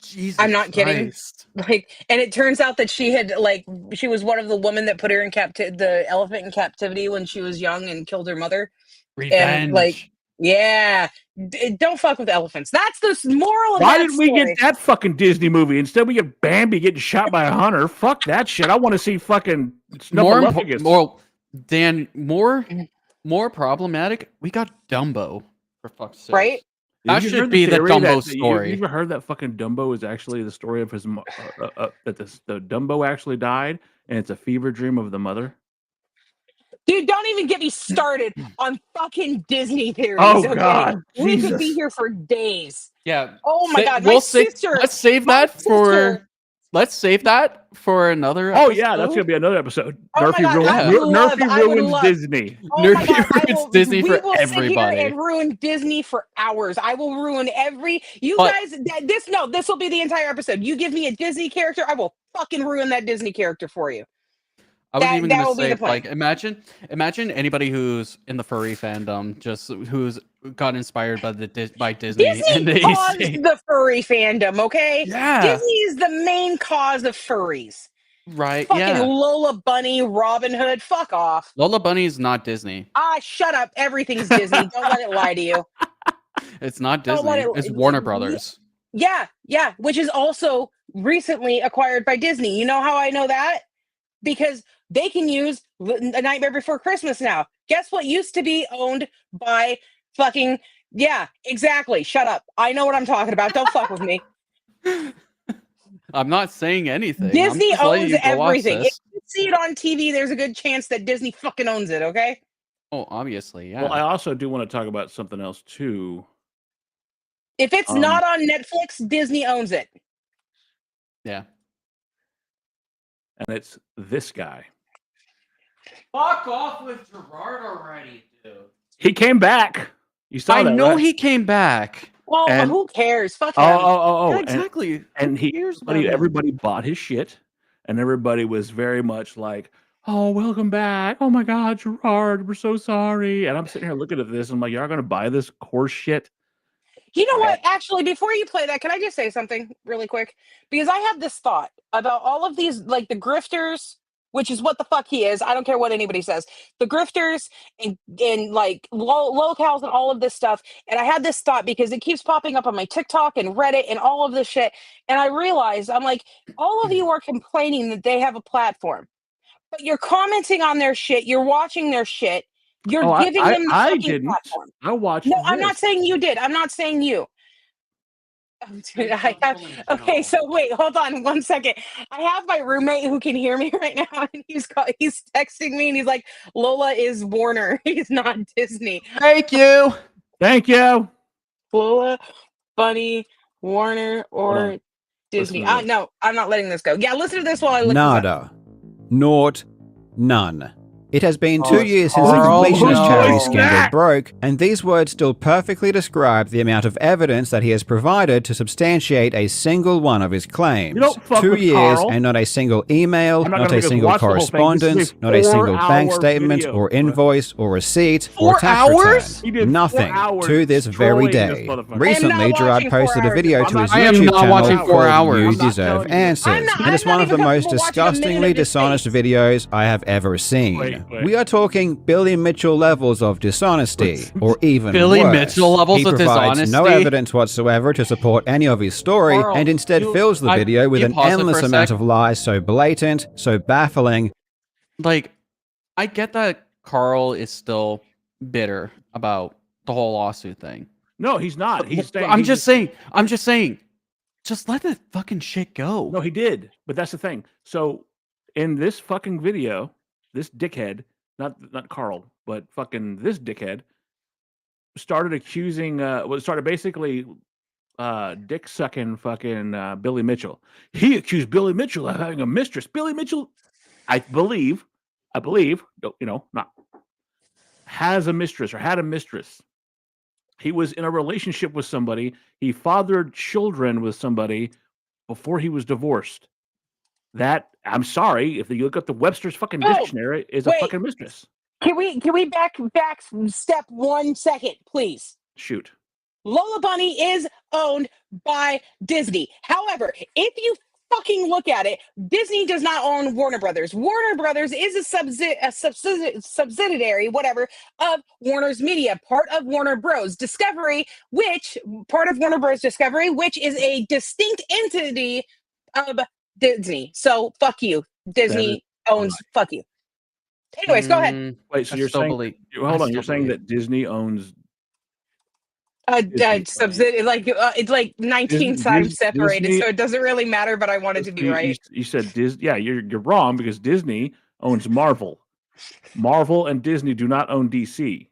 Jesus I'm not kidding. Christ. Like, and it turns out that she was one of the women that put her in the elephant in captivity when she was young and killed her mother. Revenge. And yeah, don't fuck with elephants. That's the moral of Why that didn't we story. get that fucking Disney movie? Instead, we get Bambi getting shot by a hunter. Fuck that shit. I want to see fucking more problematic. We got Dumbo, for fuck's sake. Right? That should be the Dumbo story. You ever heard that fucking Dumbo is actually the story of his that the Dumbo actually died, and it's a fever dream of the mother? Dude, don't even get me started on fucking Disney theories. Oh, okay? God. We Jesus. could be here for days. Yeah. Oh my God. Let's save that for another episode. Oh yeah, that's gonna be another episode. Oh Nerfy ruins Disney. Nerfy ruins Disney for everybody. Sit here and ruin Disney for hours. I will ruin this will be the entire episode. You give me a Disney character, I will fucking ruin that Disney character for you. I was even going to say, like, imagine anybody who's in the furry fandom, just who's got inspired by Disney. Disney caused the furry fandom, okay? Yeah. Disney is the main cause of furries. Right, Fucking Lola Bunny, Robin Hood, fuck off. Lola Bunny is not Disney. Shut up. Everything's Disney. Don't let it lie to you. It's not Disney. It's Warner Brothers. Yeah, which is also recently acquired by Disney. You know how I know that? Because they can use A Nightmare Before Christmas now. Guess what used to be owned by fucking, yeah, exactly. Shut up. I know what I'm talking about. Don't fuck with me. I'm not saying anything. I'm Disney just letting owns you go off, everything. If sis. you see it on TV, there's a good chance that Disney fucking owns it, okay? Oh, obviously, yeah. Well, I also do want to talk about something else too. If it's not on Netflix, Disney owns it. Yeah. And it's this guy. Fuck off with Gerard already, dude. He came back. You saw I that, know right? he came back. Well, And- who cares? Fuck him. Yeah, exactly. And Who cares about him? everybody bought his shit, and everybody was very much like, "Oh, welcome back! Oh my God, Gerard, we're so sorry." And I'm sitting here looking at this, and I'm like, "Y'all gonna buy this horse shit?" You know what? Actually, before you play that, can I just say something really quick? Because I had this thought about all of these, like the grifters, which is what the fuck he is. I don't care what anybody says. The grifters and like locales and all of this stuff. And I had this thought because it keeps popping up on my TikTok and Reddit and all of this shit. And I realized, I'm like, all of you are complaining that they have a platform, but you're commenting on their shit. You're watching their shit. You're giving them the I fucking didn't. platform. I watched. No, I'm not this. saying you did. I'm not saying you. Dude, okay, so wait, hold on 1 second. I have my roommate who can hear me right now, and he's texting me, and he's like, "Lola is Warner. He's not Disney." Thank you. Thank you. Lola, Bunny, Warner, Hold on. or Disney. Listen to this. No, I'm not letting this go. Yeah, listen to this while I look this up. Nada. Naught. None. It has been Oh, 2 it's years since the Carl. completionist No. charity Who's scandal that? broke, and these words still perfectly describe the amount of evidence that he has provided to substantiate a single one of his claims. You don't fuck 2 with years Carl. and not a single email, I'm not not gonna a make us single watch the whole thing. This is a correspondence, not a single bank 4-hour statement video. or invoice or receipt 4 or tax hours? He did return. 4 Nothing hours to this very trolling this day. motherfucker. Recently, not Gerard watching 4 posted a hours. video I'm to not- his I am YouTube not channel watching 4 called hours. You I'm not Deserve telling you. Answers. I'm not- It is I'm one not of the even most comfortable watching a minute disgustingly of his dishonest face. videos I have ever seen. Wait. We are talking Billy Mitchell levels of dishonesty, or even Billy worse. Mitchell levels he of provides no dishonesty? evidence whatsoever to support any of his story, Carl, and instead you- fills the I- video with you an pause it for endless a amount sec? of lies so blatant, so baffling. Like, I get that Carl is still bitter about the whole lawsuit thing. No, he's not. He's saying. I'm just saying. Just let the fucking shit go. No, he did. But that's the thing. So in this fucking video, this dickhead, not Carl, but fucking this dickhead, started accusing. Started basically dick sucking fucking Billy Mitchell. He accused Billy Mitchell of having a mistress. Billy Mitchell, I believe, not has a mistress or had a mistress. He was in a relationship with somebody. He fathered children with somebody before he was divorced. That, I'm sorry, if you look up the Webster's fucking Oh, dictionary, is a wait. fucking mistress. Can we back step 1 second, please? Shoot. Lola Bunny is owned by Disney. However, if you fucking look at it, Disney does not own Warner Brothers. Warner Brothers is a subsidiary, whatever, of Warner's Media, part of Warner Bros. Discovery, which is a distinct entity of Disney. So fuck you. Disney owns fuck you. Anyways, go ahead. Wait, so I you're still saying? believe- Hold I on, you're still saying believe. that Disney owns Disney, It's like 19 times separated, Disney- so it doesn't really matter. But I wanted to be right. You said Disney. Yeah, you're wrong because Disney owns Marvel. Marvel and Disney do not own DC.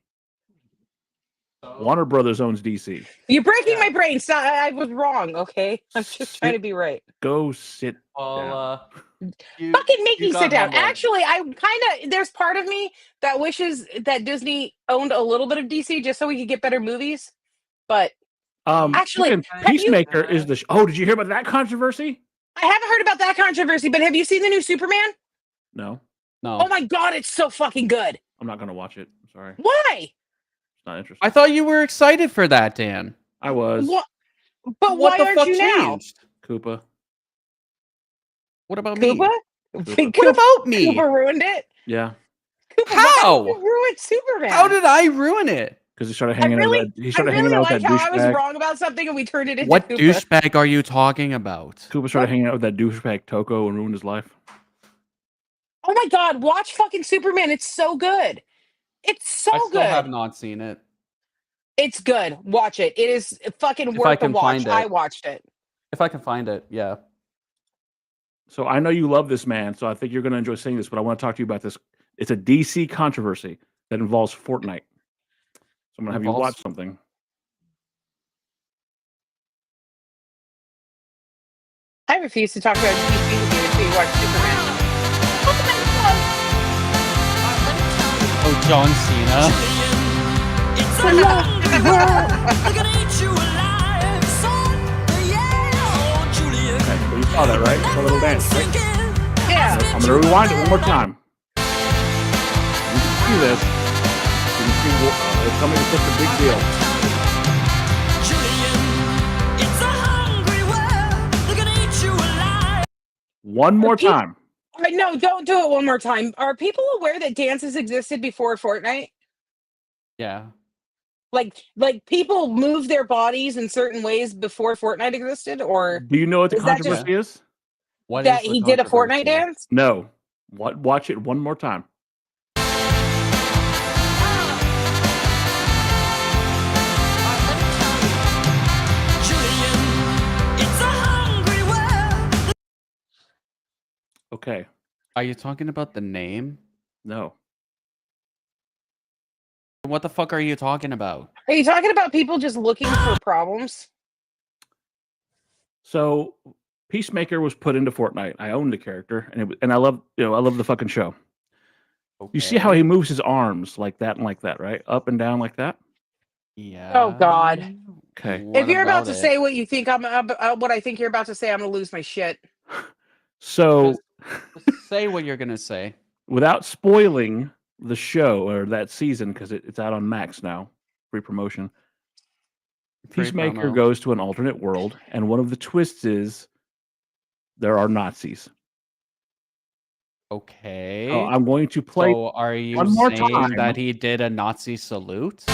Warner Brothers owns DC. You're breaking my brain. So I was wrong. Okay, I'm just trying to be right. Go sit down. Well, Fucking make me got sit down. humbled. Actually, I kind of there's part of me that wishes that Disney owned a little bit of DC just so we could get better movies. But actually, fucking have you- Peacemaker is the. Oh, did you hear about that controversy? I haven't heard about that controversy. But have you seen the new Superman? No, No. Oh my god, it's so fucking good. I'm not gonna watch it. I'm sorry, Why? it's not interesting. I thought you were excited for that, Dan. I was What? But What why the aren't fuck you changed? Koopa. What about now? Koopa? me? What about me? Koopa ruined it. Yeah, Koopa How? fucking ruined Superman. How did I ruin it? Because he started I hanging out really, with that. He I started hanging really out with like that how I was douchebag. wrong about something and we turned it into What Koopa. douchebag are you talking about? Koopa started hanging out with that douchebag Toko and ruined his life. Oh my god, watch fucking Superman. It's so good. It's so I still have good. not seen it. It's good. Watch it. It is fucking If I worth a can watch. find I it. watched it. If I can find it, yeah. So I know you love this man, so I think you're going to enjoy seeing this. But I want to talk to you about this. It's a DC controversy that involves Fortnite. So I'm going to have you watch something. I refuse to talk about DC with you until you watch Superman. Oh, John Cena. Okay, so you saw that, right? You saw a little dance, right? Yeah. I'm going to rewind it one more time. You can see this. You can see it's something that's such a big deal. One more time. No, don't do it one more time. Are people aware that dances existed before Fortnite? Yeah. Like people move their bodies in certain ways before Fortnite existed, or Do you know what the is that just controversy is? What that is the he did a Fortnite controversy? dance? No. Watch it one more time. Okay. Are you talking about the name? No. What the fuck are you talking about? Are you talking about people just looking for problems? So Peacemaker was put into Fortnite. I own the character, and I love I love the fucking show. Okay. You see how he moves his arms like that and like that, right? Up and down like that. Yeah. Oh God! Okay. If you're about to it? say what you think what I think you're about to say, I'm gonna lose my shit. So Just say what you're gonna say. without spoiling the show or that season, because it's out on Max now, free promotion. Free Peacemaker promo. goes to an alternate world, and one of the twists is there are Nazis. Okay. So I'm going to play So are you one more saying time. that he did a Nazi salute?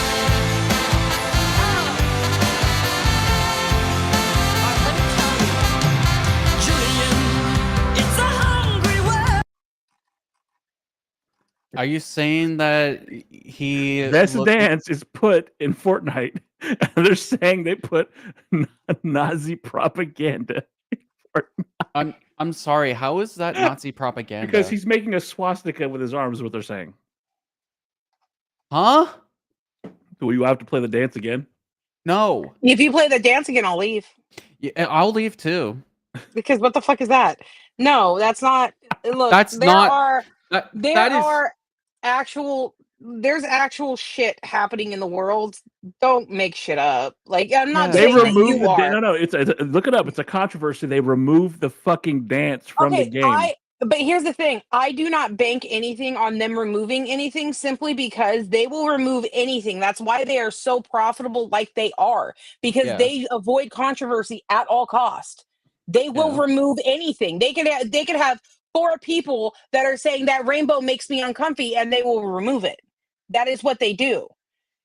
Are you saying that he This looked- dance is put in Fortnite, and they're saying they put Nazi propaganda. I'm sorry. How is that Nazi propaganda? Because he's making a swastika with his arms. Is what they're saying. Huh? Do you have to play the dance again? No. If you play the dance again, I'll leave. Yeah, I'll leave too. Because what the fuck is that? No, that's not. Look, That's there not- are That there's actual shit happening in the world. Don't make shit up. Like I'm not They saying that removed you are. no. It's look it up. It's a controversy. They removed the fucking dance from the game. But here's the thing. I do not bank anything on them removing anything simply because they will remove anything. That's why they are so profitable like they are, because Yeah. they avoid controversy at all cost. They will Yeah. remove anything. They could have 4 people that are saying that rainbow makes me uncomfy and they will remove it. That is what they do.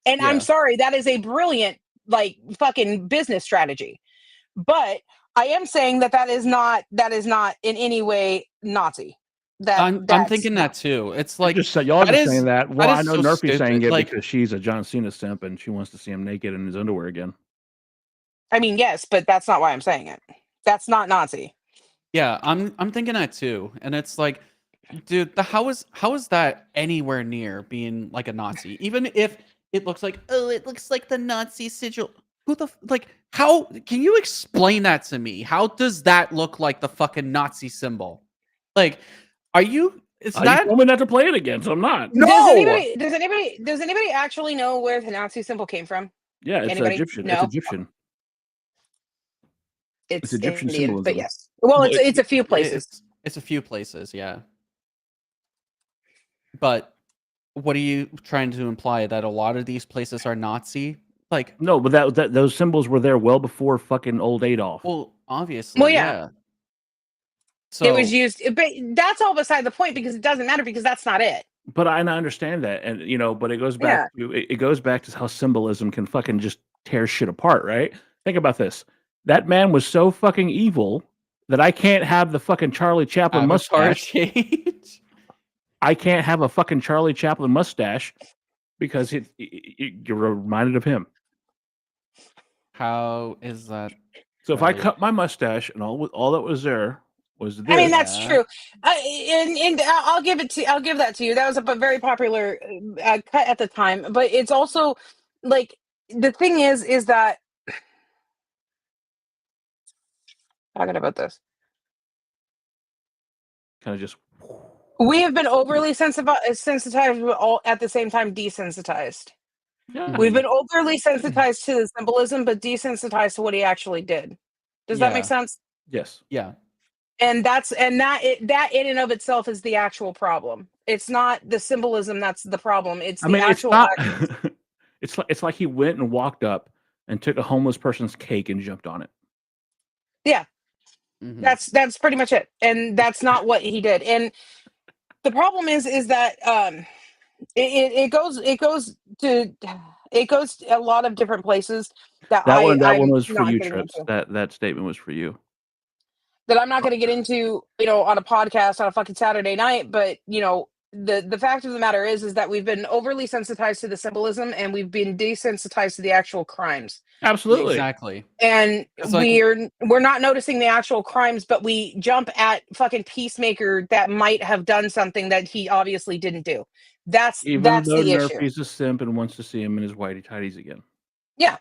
And Yeah. I'm sorry, that is a brilliant like fucking business strategy. But I am saying that is not in any way Nazi. I'm thinking that too. It's like Y'all are that just is- saying that. Well, that I is know so Nerfy's saying stupid. it Like- because she's a John Cena simp and she wants to see him naked in his underwear again. I mean, yes, but that's not why I'm saying it. That's not Nazi. Yeah, I'm thinking that too. And it's like, dude, how is that anywhere near being like a Nazi? Even if it looks like the Nazi sigil. Who the like how can you explain that to me? How does that look like the fucking Nazi symbol? Like, are you is You that told me not to play it again, so I'm not. No! Does anybody actually know where the Nazi symbol came from? Yeah, it's Anybody? Egyptian. No? It's Egyptian. It's Egyptian Indian, symbolism. but yes. Well, it's a few places. It's a few places, yeah. But what are you trying to imply, that a lot of these places are Nazi? Like, No, but that those symbols were there well before fucking old Adolf. well, obviously, Well, yeah. So It was used, but that's all beside the point because it doesn't matter because that's not it. But I understand that, and but it goes back Yeah. to it goes back to how symbolism can fucking just tear shit apart, right? Think about this. That man was so fucking evil that I can't have the fucking Charlie Chaplin Avatar mustache. change. I can't have a fucking Charlie Chaplin mustache because you're reminded of him. How is that? So if I Charlie? cut my mustache and all that was there was this, I mean, that's Yeah. true. And I'll give that to you. That was a very popular cut at the time. But it's also like the thing is that talking about this, kind of just we have been overly sensitized, but all at the same time desensitized. yeah. We've been overly sensitized to the symbolism, but desensitized to what he actually did. Does that make Yeah. sense? Yes. Yeah. And that in and of itself is the actual problem. It's not the symbolism that's the problem. It's I the mean, it's actual not. act. It's like he went and walked up and took a homeless person's cake and jumped on it. Yeah, Mhm. that's pretty much it. And that's not what he did. And the problem is that it goes to a lot of different places that That one I'm was for not you, getting Trips. into. That statement was for you. That I'm not going to get into, on a podcast on a fucking Saturday night. But the fact of the matter is that we've been overly sensitized to the symbolism, and we've been desensitized to the actual crimes. Absolutely. Exactly. And It's like- we're not noticing the actual crimes, but we jump at fucking Peacemaker that might have done something that he obviously didn't do. That's Even though the issue. Nerfy's a simp and wants to see him in his whitey tighties again. Yeah.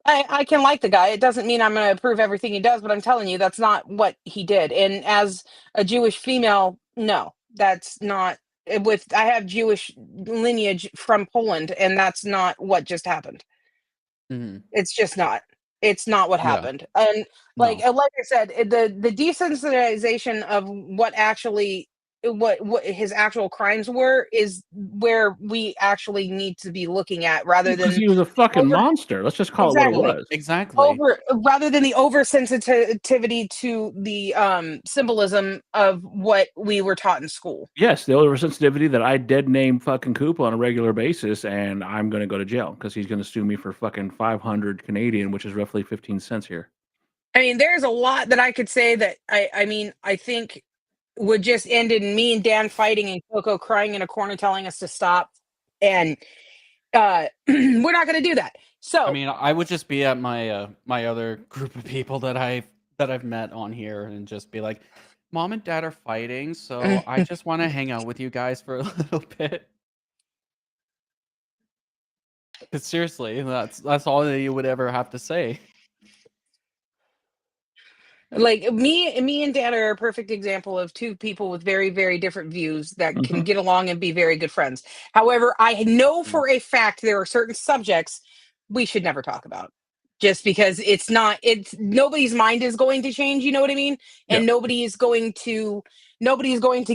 I can like the guy. It doesn't mean I'm going to approve everything he does, but I'm telling you, that's not what he did. And as a Jewish female, no, that's not. I have Jewish lineage from Poland, and that's not what just happened. Mhm. It's just not. It's not what Yeah. happened. And like I said, the desensitization of what his actual crimes were is where we actually need to be looking at, rather than Because he was a fucking monster. Let's just call it what it was. Exactly. rather than the oversensitivity to the symbolism of what we were taught in school. Yes, the oversensitivity that I dead name fucking Coop on a regular basis, and I'm going to go to jail because he's going to sue me for fucking 500 Canadian, which is roughly 15 cents here. I mean, there's a lot that I could say that I think would just end in me and Dan fighting and Coco crying in a corner telling us to stop. And we're not going to do that. So I mean, I would just be at my my other group of people that I've met on here and just be like, Mom and Dad are fighting, so I just want to hang out with you guys for a little bit. 'Cause seriously, that's all that you would ever have to say. like me and Dan are a perfect example of two people with very, very different views that can get along and be very good friends. However, I know for a fact there are certain subjects we should never talk about, just because it's nobody's mind is going to change, you know what I mean? And nobody's going to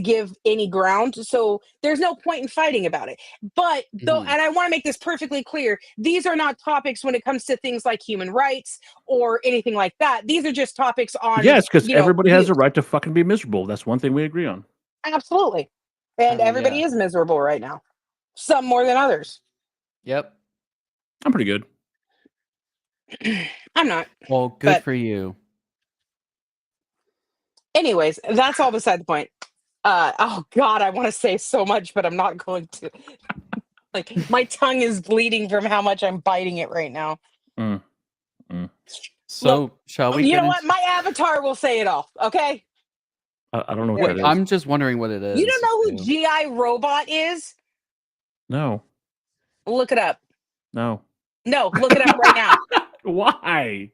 give any ground, so there's no point in fighting about it. But though, and I want to make this perfectly clear, these are not topics when it comes to things like human rights or anything like that. These are just topics on because everybody has a right to fucking be miserable. That's one thing we agree on. Absolutely. And everybody is miserable right now, some more than others. Yep. I'm pretty good. I'm not. Well, good for you. Anyways, that's all beside the point. Oh God, I want to say so much, but I'm not going to. Like, my tongue is bleeding from how much I'm biting it right now. So, shall we? You know what? My avatar will say it all. Okay. I don't know what that is. I'm just wondering what it is. You don't know who GI Robot is? No. Look it up. No. No, look it up right now. Why?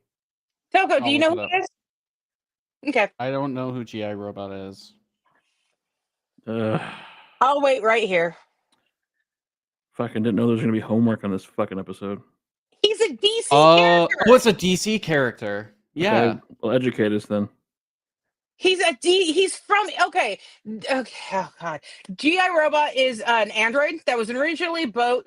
Coco, do you know who it is? Okay. I don't know who GI Robot is. I'll wait right here. Fucking didn't know there was going to be homework on this fucking episode. He's a DC character. Oh, it's a DC character. Yeah. Okay, well, educate us then. He's from oh God. GI Robot is an android that was originally built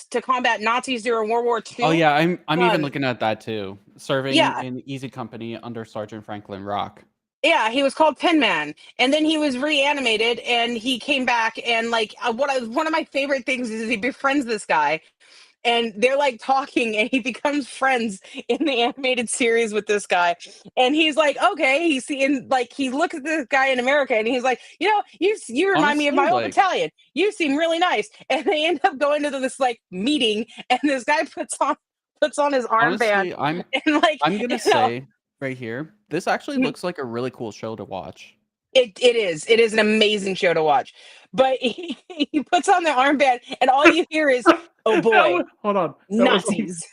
to combat Nazis during World War II. Oh yeah, I'm even looking at that too. Serving in Easy Company under Sergeant Franklin Rock. Yeah, he was called Pin Man, and then he was reanimated, and he came back, and like one of my favorite things is he befriends this guy, and they're like talking, and he becomes friends in the animated series with this guy, and he's like, okay, he's seeing like he looks at this guy in America, and he's like, you remind me of Honestly, my old like- battalion. You seem really nice, and they end up going to this like meeting, and this guy puts on his armband, Honestly, I'm and I'm gonna say right here, this actually looks like a really cool show to watch. It is an amazing show to watch, but he puts on the armband, and all you hear is, "Oh boy, Hold on. Nazis."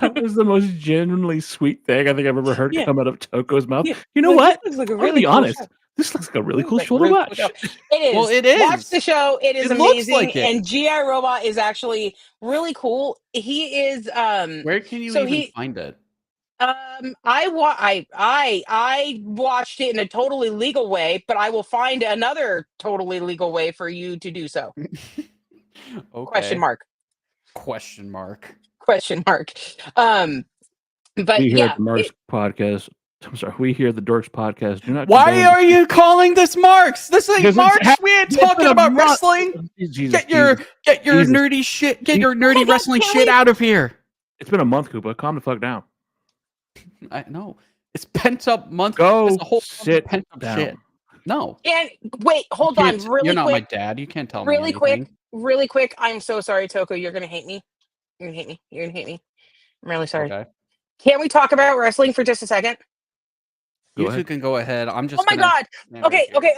That was the most genuinely sweet thing I think I've ever heard Yeah. come out of Toko's mouth. Yeah. You know Like, what? this looks like a I'm gonna really be cool honest. show. This looks like a really It cool looks show like to a really watch. cool show. It is. Well, it Watch is. the show. It is It looks amazing, like it. and GI Robot is actually really cool. He is. Where can you So even he. find it? I watched it in a totally legal way, but I will find another totally legal way for you to do so. Okay. Question mark. Question mark. Question mark. But We here yeah, at the Marks podcast. I'm sorry. We here at the Dorks podcast do not. Why condone- are you calling this Marks? This ain't Because it's Marks. ha- We ain't it's been talking a about month. wrestling. Jesus, Get your Jesus. nerdy shit. Get your Oh my nerdy God, wrestling can shit we- out of here. It's been a month, Koopa. Calm the fuck down. I know. It's pent up month. Go It's a whole sit pent up down. shit. No. and wait, hold You on, can't- really You're not my quick, dad. You can't tell me really anything. quick, really quick. I'm so sorry, Toko. You're gonna hate me. You're gonna hate me. You're gonna hate me. I'm really sorry. Okay. Can we talk about wrestling for just a second? Go You ahead. two can go ahead. I'm just. Oh my gonna God. stand right Okay, here. okay.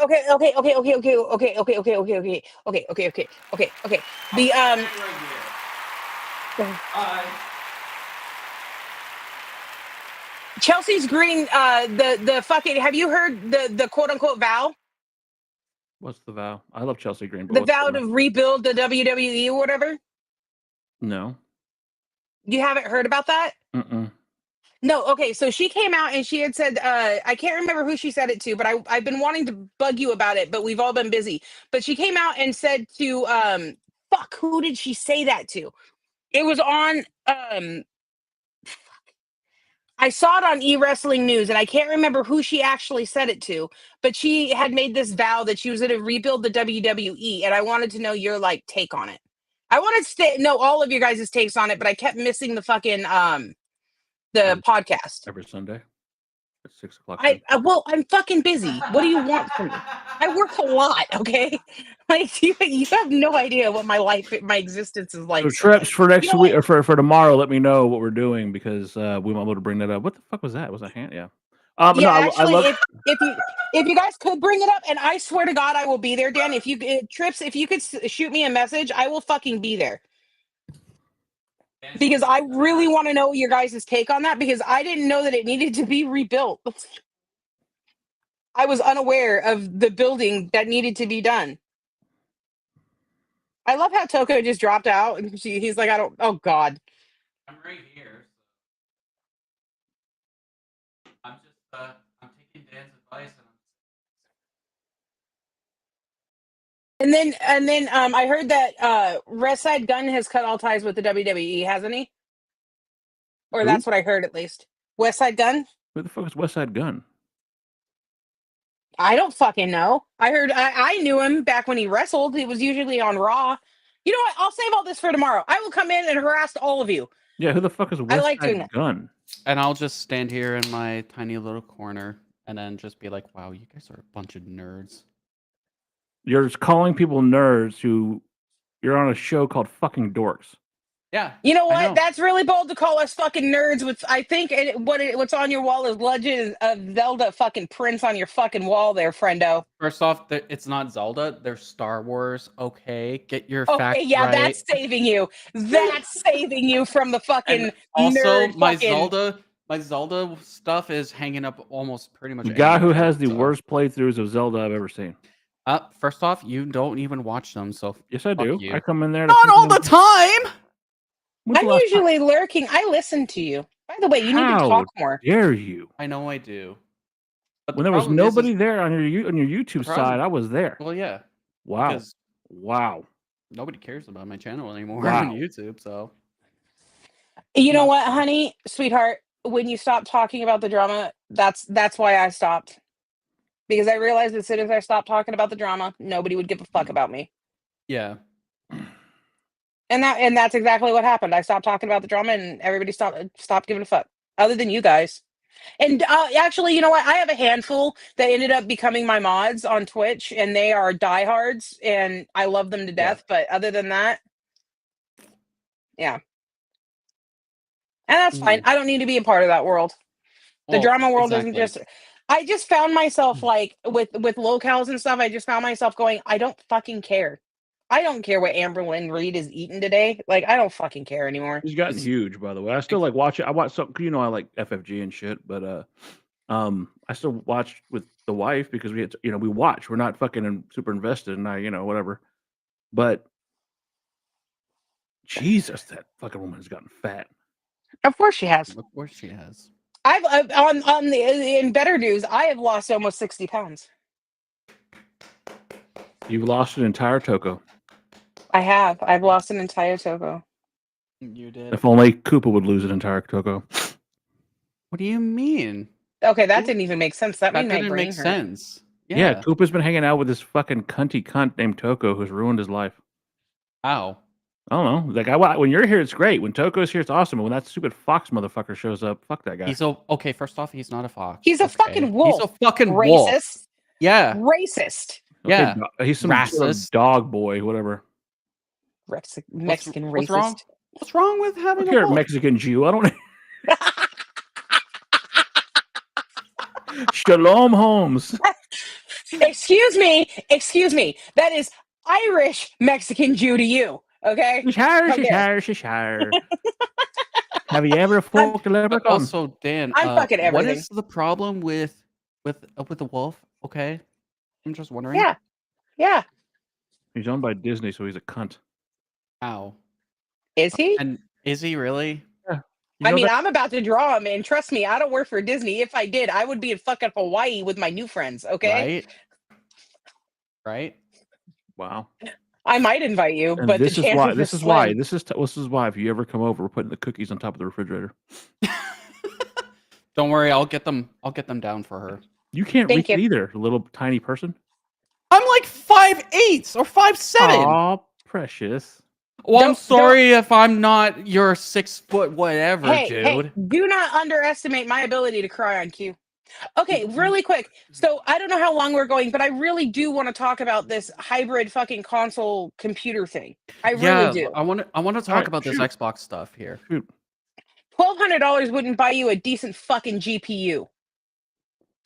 The Chelsea's green. The fucking. Have you heard the quote unquote vow? What's the vow? I love Chelsea Green. but The what's vow to rebuild the WWE or whatever. No. You haven't heard about that? Mm-mm. No, okay. So she came out and she had said, I can't remember who she said it to, but I've been wanting to bug you about it, but we've all been busy. But she came out and said to, fuck, who did she say that to? It was on, I saw it on e-wrestling news, and I can't remember who she actually said it to, but she had made this vow that she was going to rebuild the WWE, and I wanted to know your like take on it. I wanted to know all of your guys' takes on it, but I kept missing the fucking the podcast. Every Sunday at 6 o'clock. Well, I'm fucking busy. What do you want from me? I work a lot, okay? Like you have no idea what my life, my existence is like. So trips for next You know week what? or for tomorrow. Let me know what we're doing because we might be able to bring that up. What the fuck was that? Was that hand? Yeah. Yeah, No, I actually, love. if you guys could bring it up, and I swear to God, I will be there, Dan. If you Trips, if you could shoot me a message, I will fucking be there. Because I really want to know your guys' take on that because I didn't know that it needed to be rebuilt. I was unaware of the building that needed to be done. I love how Toko just dropped out and he's like, I don't, oh God. I'm right here. I'm just I'm taking Dan's advice And then I heard that West Side Gun has cut all ties with the WWE, hasn't he? Or Who? that's what I heard at least. West Side Gun? Who the fuck is West Side Gun? I don't fucking know. I heard I knew him back when he wrestled. He was usually on Raw. You know what? I'll save all this for tomorrow. I will come in and harass all of you. Yeah, who the fuck is West like doing Side that. Gun? and I'll just stand here in my tiny little corner and then just be like, "Wow, you guys are a bunch of nerds." You're just calling people nerds who you're on a show called fucking Dorks. Yeah. You know I what? know. That's really bold to call us fucking nerds. With I think what's on your wall is Legend of Zelda fucking prints on your fucking wall there, friendo. First off, it's not Zelda. They're Star Wars. Okay, get your Okay, facts yeah, right. that's saving you. That's saving you from the fucking And also, nerd my fucking. Zelda stuff is hanging up almost pretty much. The guy who anywhere, has the so- worst playthroughs of Zelda I've ever seen. First off, you don't even watch them, so Yes, I fuck do. you. I come in there. Not all the time. When's I'm the last time- usually lurking. I listen to you. By the way, you need to How talk more. dare you? I know I do. But When the there was problem is nobody there on your YouTube problem- side, I was there. well, yeah, Wow. because Wow. nobody cares about my channel anymore Wow. on YouTube. So You know No. what, honey, sweetheart? When you stop talking about the drama, that's why I stopped. because I realized as soon as I stopped talking about the drama, nobody would give a fuck about me. Yeah. And that's exactly what happened. I stopped talking about the drama, and everybody stopped giving a fuck, other than you guys. And actually, you know what? I have a handful that ended up becoming my mods on Twitch, and they are diehards, and I love them to death. But other than that, yeah, and that's fine. I don't need to be a part of that world. The Well, drama world isn't exactly. just. I just found myself like with locales and stuff. I just found myself going, I don't fucking care. I don't care what Amber Lynn Reed is eating today. Like, I don't fucking care anymore. He's gotten huge, by the way. I still like watch it. I watch some, you know, I like FFG and shit, but I still watch with the wife because we, you know, we watch. We're not fucking super invested, and you know, whatever. But Jesus, that fucking woman has gotten fat. Of course she has. Of course she has. I've on the in better news, I have lost almost 60 pounds. You've lost an entire Toko. I have. I've lost an entire Toko. You did. If only Koopa would lose an entire Toko. What do you mean? Okay, that didn't even make sense. That made my didn't brain make hurt. sense. Yeah, Koopa's been hanging out with this fucking cunty cunt named Toko who's ruined his life. How? I don't know. Like, when you're here, it's great. When Toko's here, it's awesome. But when that stupid fox motherfucker shows up, fuck that guy. He's okay. First off, he's not a fox. He's a fucking wolf. He's a fucking racist. wolf. Yeah. Racist. Okay, Yeah. He's some sort of dog boy, whatever. Mexican what's racist. Wrong? What's wrong with having You're a wolf? Mexican Jew. I don't. Shalom Holmes. Excuse me. That is Irish Mexican Jew to you. Okay. Shire. Have you ever forked a leprechaun? Also, Dan, I'm fucking everything. what is the problem with the wolf? Okay, I'm just wondering. Yeah. He's owned by Disney, so he's a cunt. Ow. Is he? And is he really? Yeah. I mean, I'm about to draw him, and trust me, I don't work for Disney. If I did, I would be in fucking Hawaii with my new friends. Okay. Right. Wow. I might invite you, And but this the is why. chances This are is why. slim. This is why. If you ever come over, we're putting the cookies on top of the refrigerator. Don't worry, I'll get them down for her. You can't Thank reach it you. either, little tiny person. I'm like 5'8" or 5'7". Aw, precious. Well, I'm sorry if I'm not your 6 foot whatever, Hey, dude. do not underestimate my ability to cry on cue. Okay, really quick. So I don't know how long we're going, but I really do want to talk about this hybrid fucking console computer thing. I really do. I want to talk about this Xbox stuff here. $1,200 wouldn't buy you a decent fucking GPU.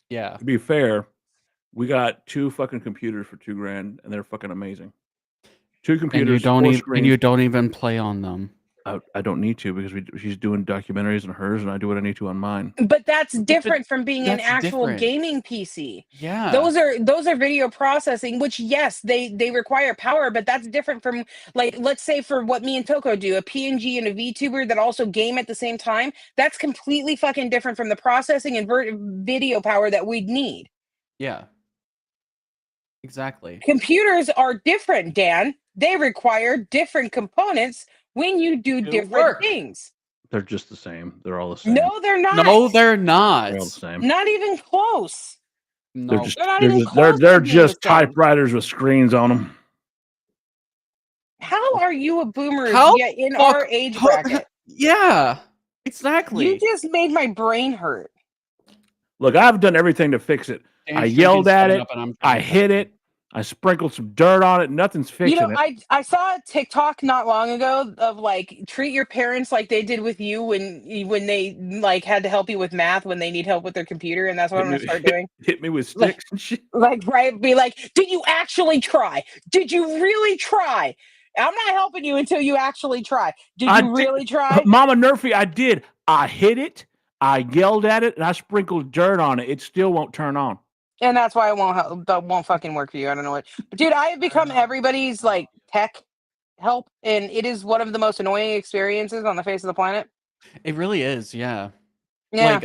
Yeah. To be fair, we got 2 fucking computers for $2,000, and they're fucking amazing. 2 computers. And you don't even play on them. I don't need to because she's doing documentaries on hers, and I do what I need to on mine. But that's different from being an that's actual different. gaming PC. Yeah. Those are video processing, which yes, they require power, but that's different from, like, let's say for what me and Toko do, a PNG and a VTuber that also game at the same time. That's completely fucking different from the processing and video power that we'd need. Yeah. Exactly. Computers are different, Dan. They require different components when you do different things. They're just the same. They're all the same. No, they're not. No, they're not. They're all the same. Not even close. No. They're just typewriters with screens on them. How are you a boomer How yet in our age bracket? Yeah, exactly. You just made my brain hurt. Look, I've done everything to fix it. I yelled at it. I hit it. I sprinkled some dirt on it. Nothing's fixing it. I saw a TikTok not long ago of like treat your parents like they did with you when they like had to help you with math when they need help with their computer, and that's what I'm gonna start doing. Hit me with sticks and shit. Like, right? Be like, did you actually try? Did you really try? I'm not helping you until you actually try. Did you really try? Mama Nerfy, I did. I hit it. I yelled at it, and I sprinkled dirt on it. It still won't turn on. And that's why it won't fucking work for you. I don't know what. But dude, I have become everybody's like tech help, and it is one of the most annoying experiences on the face of the planet. It really is, yeah. Yeah,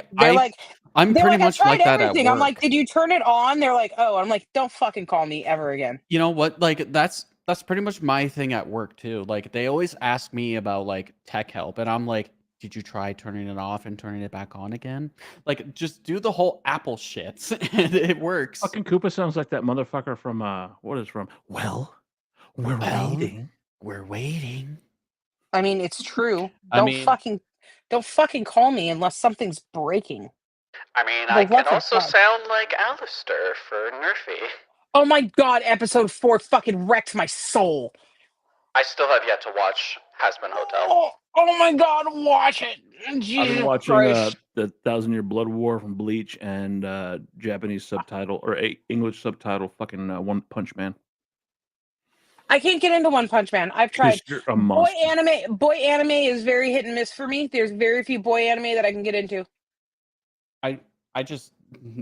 I'm pretty much like that at work. I'm like, did you turn it on? They're like, oh. I'm like, don't fucking call me ever again. You know what? Like that's pretty much my thing at work too. Like they always ask me about like tech help, and I'm like, did you try turning it off and turning it back on again? Like, just do the whole Apple shit, and it works. Fucking Koopa sounds like that motherfucker from what is it from? Well, we're waiting. We're waiting. I mean, it's true. I Don't mean- fucking call me unless something's breaking. I mean, Like, I what can the also fuck? sound like Alistair for Nerfy. Oh my god, episode 4 fucking wrecked my soul. I still have yet to watch Hazbin Hotel. Oh my god, watch it. I've Jesus been watching Christ. the 1,000-Year Blood War from Bleach and Japanese subtitle or English subtitle fucking One Punch Man. I can't get into One Punch Man. I've tried. You're a Boy monster. anime is very hit and miss for me. There's very few boy anime that I can get into. I just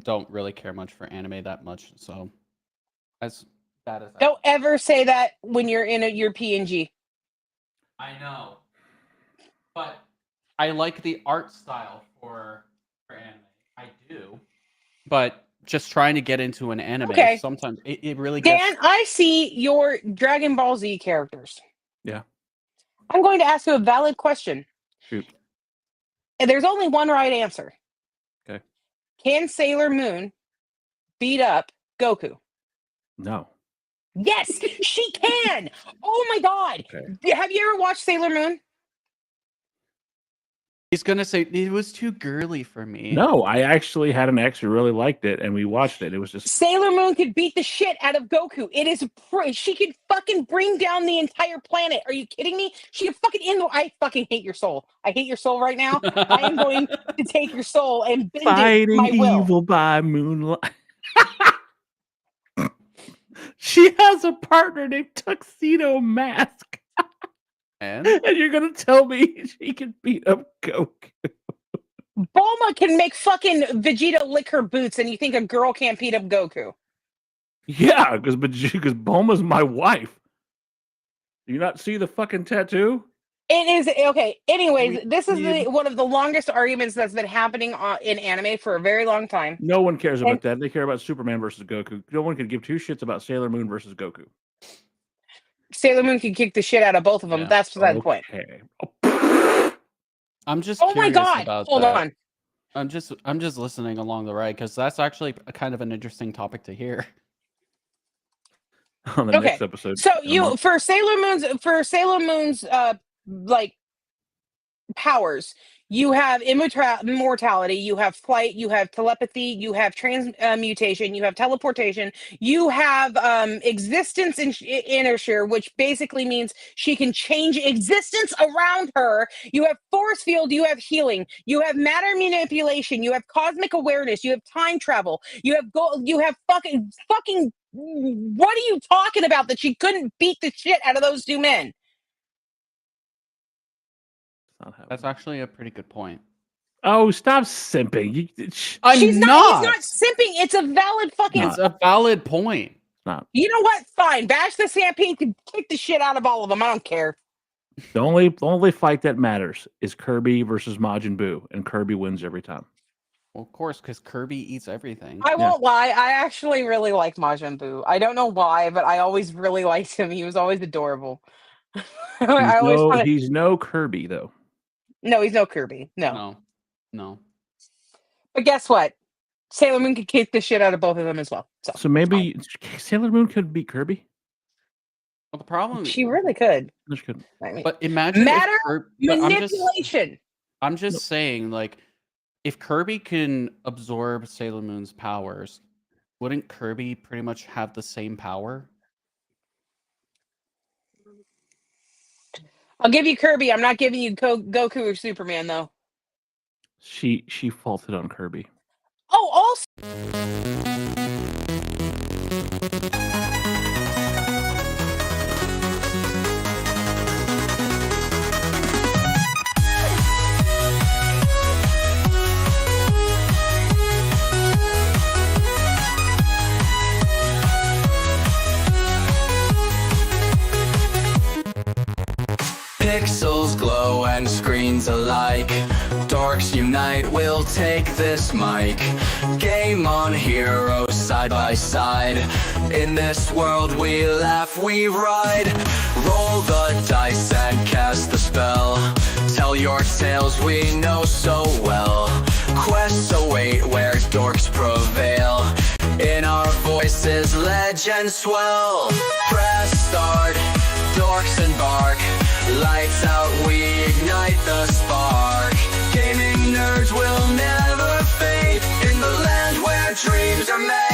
don't really care much for anime that much, so as bad as that. Don't ever say that when you're in your PNG. I know, but I like the art style for anime. I do, but just trying to get into an anime, Okay. sometimes it really gets... Dan, I see your Dragon Ball Z characters. Yeah. I'm going to ask you a valid question. Shoot. And there's only one right answer. Okay. Can Sailor Moon beat up Goku? No. Yes, she can. Oh my god. Okay. Have you ever watched Sailor Moon? He's gonna say it was too girly for me. No, I actually had an ex who really liked it, and we watched it. It was just Sailor Moon could beat the shit out of Goku. It is she could fucking bring down the entire planet. Are you kidding me? She could fucking I fucking hate your soul. I hate your soul right now. I am going to take your soul and bend fighting it my will. evil by moonlight. She has a partner named Tuxedo Mask. And you're gonna tell me she can beat up Goku? Bulma can make fucking Vegeta lick her boots, and you think a girl can't beat up Goku? Yeah, because Bulma's my wife. Do you not see the fucking tattoo? It is okay. Anyways, this is one of the longest arguments that's been happening in anime for a very long time. No one cares about that. They care about Superman versus Goku. No one could give two shits about Sailor Moon versus Goku. Sailor Moon can kick the shit out of both of them. Yeah. That's beside the point. I'm just Oh my curious god! about Hold that. on. I'm just listening along the ride because that's actually a kind of an interesting topic to hear. On the next episode. So for Sailor Moon's like powers, you have immortality, you have flight, you have telepathy, you have transmutation, you have teleportation, you have existence in inertia, which basically means she can change existence around her. You have force field, you have healing, you have matter manipulation, you have cosmic awareness, you have time travel, you have fucking what are you talking about that she couldn't beat the shit out of those two men? That's actually a pretty good point. Oh, stop simping. He's not simping. It's a valid fucking. It's a valid point. Not. You know what? Fine. Bash the Stampede can kick the shit out of all of them. I don't care. The only fight that matters is Kirby versus Majin Buu, and Kirby wins every time. Well, of course, because Kirby eats everything. I won't lie. I actually really like Majin Buu. I don't know why, but I always really liked him. He was always adorable. He's no Kirby though. No, he's no Kirby. No. But guess what? Sailor Moon could kick the shit out of both of them as well. So maybe Sailor Moon could beat Kirby. Well, the problem she really could. She could. I mean, but imagine matter if manipulation. I'm just saying, like, if Kirby can absorb Sailor Moon's powers, wouldn't Kirby pretty much have the same power? I'll give you Kirby. I'm not giving you Goku or Superman, though. She faulted on Kirby. Oh, also. Pixels glow and screens alike. Dorks unite, we'll take this mic. Game on, heroes side by side. In this world we laugh, we ride. Roll the dice and cast the spell. Tell tell your tales we know so well. Quests await where dorks prevail. In our voices, legends swell. Press start, dorks embark. Lights out, we ignite the spark. Gaming nerds will never fade in the land where dreams are made.